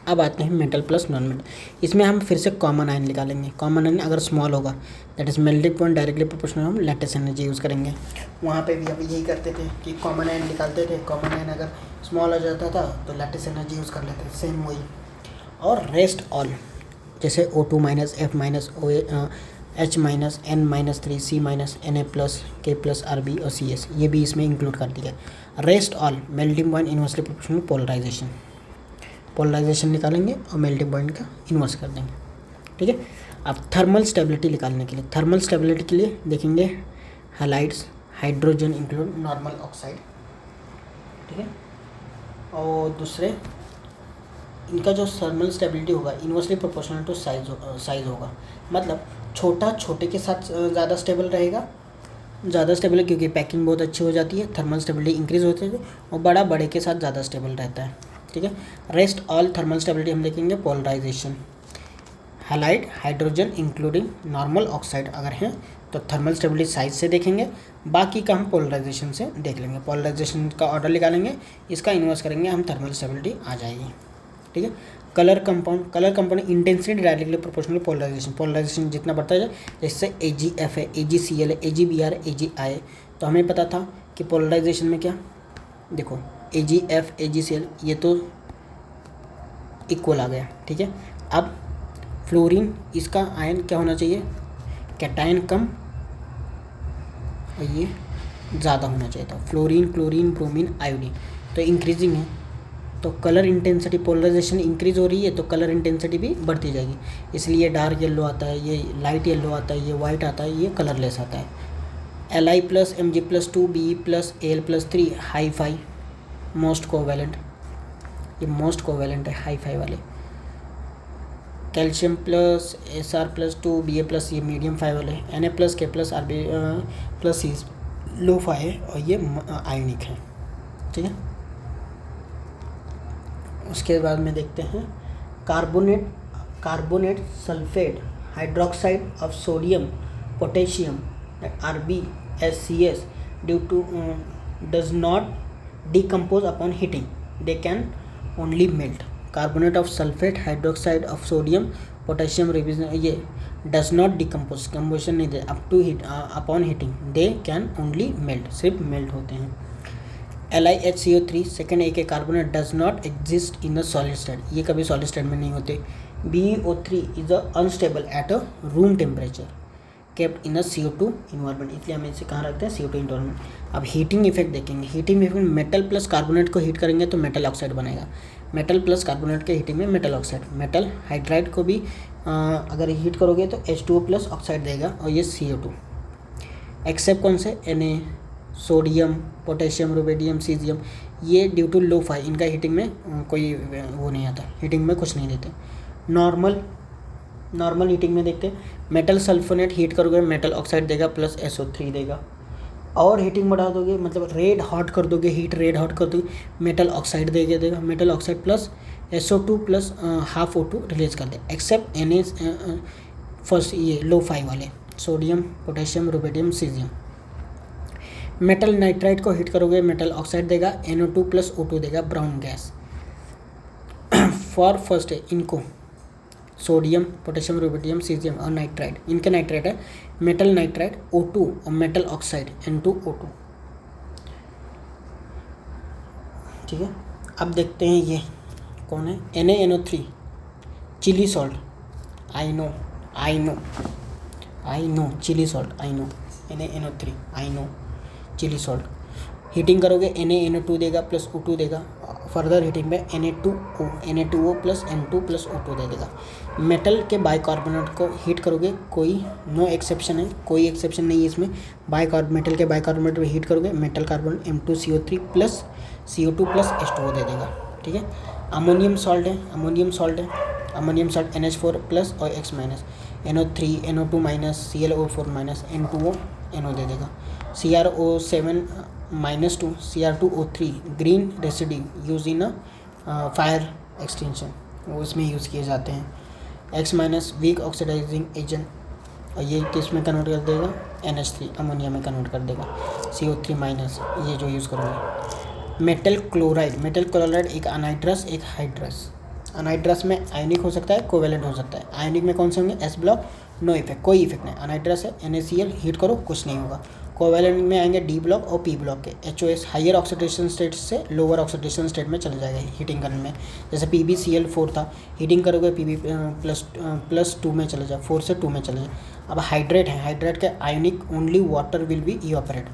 अब आते हैं मेटल प्लस नॉन मेटल। इसमें हम फिर से कॉमन आयन निकालेंगे। कॉमन आयन अगर स्मॉल होगा that is melting point directly proportional, हम लैटिस एनर्जी यूज़ करेंगे। वहाँ पे भी हम यही करते थे कि कॉमन आयन निकालते थे, कॉमन आयन अगर स्मॉल हो जाता था तो लैटिस एनर्जी यूज़ कर लेते थे, सेम वही। और रेस्ट ऑल जैसे O2 minus F minus H minus N-3 C minus Na plus K plus Rb और CS, ये भी इसमें इंक्लूड कर दिया। Rest all melting point inversely proportional polarisation निकालेंगे और मेल्टिंग पॉइंट का इन्वर्स कर देंगे, ठीक है। अब थर्मल स्टेबिलिटी निकालने के लिए, देखेंगे halides, hydrogen include normal oxide, ठीक है। और दूसरे इनका जो थर्मल स्टेबिलिटी होगा इन्वर्सली प्रोपोर्शनल टू साइज होगा, मतलब छोटा छोटे के साथ ज़्यादा स्टेबल रहेगा, ज़्यादा स्टेबल है क्योंकि पैकिंग बहुत अच्छी हो जाती है, थर्मल स्टेबिलिटी इंक्रीज होती है, और बड़ा बड़े के साथ ज़्यादा स्टेबल रहता है, ठीक है। रेस्ट ऑल थर्मल स्टेबिलिटी हम देखेंगे polarisation, halide hydrogen including normal oxide अगर हैं तो थर्मल स्टेबिलिटी साइज से देखेंगे, बाकी का हम पोलराइजेशन से देख लेंगे। पोलराइजेशन का ऑर्डर निकालेंगे, इसका इन्वर्स करेंगे हम, थर्मल स्टेबिलिटी आ जाएगी, ठीक है। Colour compound intensity directly proportional polarisation जितना बढ़ता जाए, जैसे AgF है, AgCl है, AgBr है, AgI है, तो हमें पता था कि पोलराइजेशन में क्या, देखो AgF AgCl ये तो इक्वल आ गया, ठीक है। अब फ्लोरीन इसका आयन क्या होना चाहिए, कैटायन कम और ये ज़्यादा होना चाहिए था, फ्लोरीन, क्लोरीन, ब्रोमीन, आयोडीन, तो इंक्रीजिंग है, तो कलर इंटेंसिटी, पोलराइजेशन इंक्रीज हो रही है तो कलर इंटेंसिटी भी बढ़ती जाएगी, इसलिए डार्क येलो आता है, ये लाइट येलो आता है, ये वाइट आता है, ये कलरलेस आता है। Li plus Mg+2 Be plus Al+3 hi fi most covalent, ये मोस्ट कोवेलेंट है हाई फाई वाले। कैल्शियम प्लस Sr+2 Ba+, ये मीडियम फाई वाले। Na plus K plus Rb plus C lo fi है और ये आयोनिक है, ठीक है। उसके बाद में देखते हैं carbonate sulphate hydroxide of sodium potassium RbSCS due to does not decompose upon heating, they can only melt. Carbonate of sulphate hydroxide of sodium potassium ये डज नॉट डिकम्पोज, कंपोजिशन नहीं दे up to heat upon heating, they can only melt, सिर्फ melt होते हैं। LiHCO3 second A के carbonate does not exist in a solid state, ये कभी solid state में नहीं होते। BeO3 is unstable at a room temperature kept in a CO2 environment, इसलिए हम इसे कहाँ रखते हैं, CO2 इन्वायरमेंट। अब हीटिंग इफेक्ट देखेंगे, heating effect metal plus carbonate को हीट करेंगे तो मेटल ऑक्साइड बनेगा, मेटल प्लस कार्बोनेट के हीटिंग में मेटल ऑक्साइड। मेटल हाइड्राइड को भी अगर हीट करोगे तो H2O प्लस ऑक्साइड देगा और ये CO2, एक्सेप्ट कौन से, Na, sodium, potassium, rubidium, caesium, ये ड्यू टू लो फाई, इनका हीटिंग में कोई वो नहीं आता, हीटिंग में कुछ नहीं देते। नॉर्मल हीटिंग में देखते हैं, मेटल सल्फोनेट हीट करोगे मेटल ऑक्साइड देगा प्लस SO3 देगा, और हीटिंग बढ़ा दोगे मतलब रेड हॉट कर दोगे, हीट रेड हॉट कर दोगे, मेटल ऑक्साइड देगा, metal oxide plus SO2 plus half O2 release कर दे, एक्सेप्ट Na फर्स्ट ये लो 5 वाले, sodium, potassium, rubidium, caesium. Metal nitride को हीट करोगे मेटल ऑक्साइड देगा, NO2 प्लस O2 देगा, ब्राउन गैस। फॉर फर्स्ट है इनको सोडियम, पोटेशियम, रुबिडियम, सीजियम और नाइट्राइड, इनके नाइट्राइड है मेटल नाइट्राइड O2 और मेटल ऑक्साइड N2O2। ठीक है, अब देखते हैं ये कौन है, NaNO3 Chile salt, I know Chile salt, I know NaNO3 I know Chile salt. Heating करोगे NaNO2 देगा प्लस O2 देगा, फर्दर हीटिंग में Na2O plus N2 plus O2 दे देगा। मेटल के बाइकार्बोनेट को हीट करोगे, कोई नो एक्सेप्शन है, कोई एक्सेप्शन नहीं है इसमें, मेटल के बाइकार्बोनेट में हीट करोगे metal carbon M2CO3 plus CO2 plus H2O दे देगा। ठीक है, अमोनियम सॉल्ट NH4 प्लस और X minus, NO3 NO2 minus ClO4 minus N2O NO दे देगा। CrO7 -2 Cr2O3 green residue use in fire extension, वो इसमें यूज़ किए जाते हैं। X माइनस वीक ऑक्सीडाइजिंग एजेंट, और ये किस में कन्वर्ट कर देगा, NH3 अमोनिया में कन्वर्ट कर देगा। CO3 माइनस ये जो यूज़ करोगे। मेटल क्लोराइड एक अनाइट्रस एक हाइड्रस। अनाइट्रस में आयनिक हो सकता है, कोवेलेंट हो सकता है। आयनिक में कौन से होंगे, S ब्लॉक, नो इफेक्ट, कोई इफेक्ट नहीं। अनाइट्रस है NaCl, हीट करो कुछ नहीं होगा। कोवेलेंट में आएंगे D ब्लॉक और P ब्लॉक के, HOS हाइयर ऑक्सीडेशन स्टेट से लोअर ऑक्सीडेशन स्टेट में चले जाएगा हीटिंग करने में। जैसे PbCl4 था, हीटिंग करोगे Pb +2 में चले जाए, 4 से 2 में चले जाए। अब हाइड्रेट है, हाइड्रेट के ionic only water will be evaporate,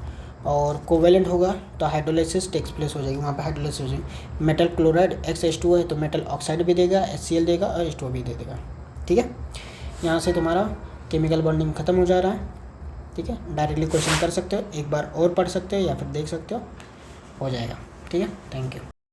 और कोवेलेंट होगा तो हाइड्रोलाइसिस टेक्स प्लेस हो जाएगी, वहाँ पे हाइड्रोलाइसिस हो जाएगी। मेटल क्लोराइड XH2 है तो मेटल ऑक्साइड भी देगा, HCl देगा और H2O भी दे देगा। ठीक है, यहाँ से तुम्हारा केमिकल बॉन्डिंग खत्म हो जा रहा है। ठीक है, डायरेक्टली क्वेश्चन कर सकते हो, एक बार और पढ़ सकते हो या फिर देख सकते हो जाएगा। ठीक है, थैंक यू।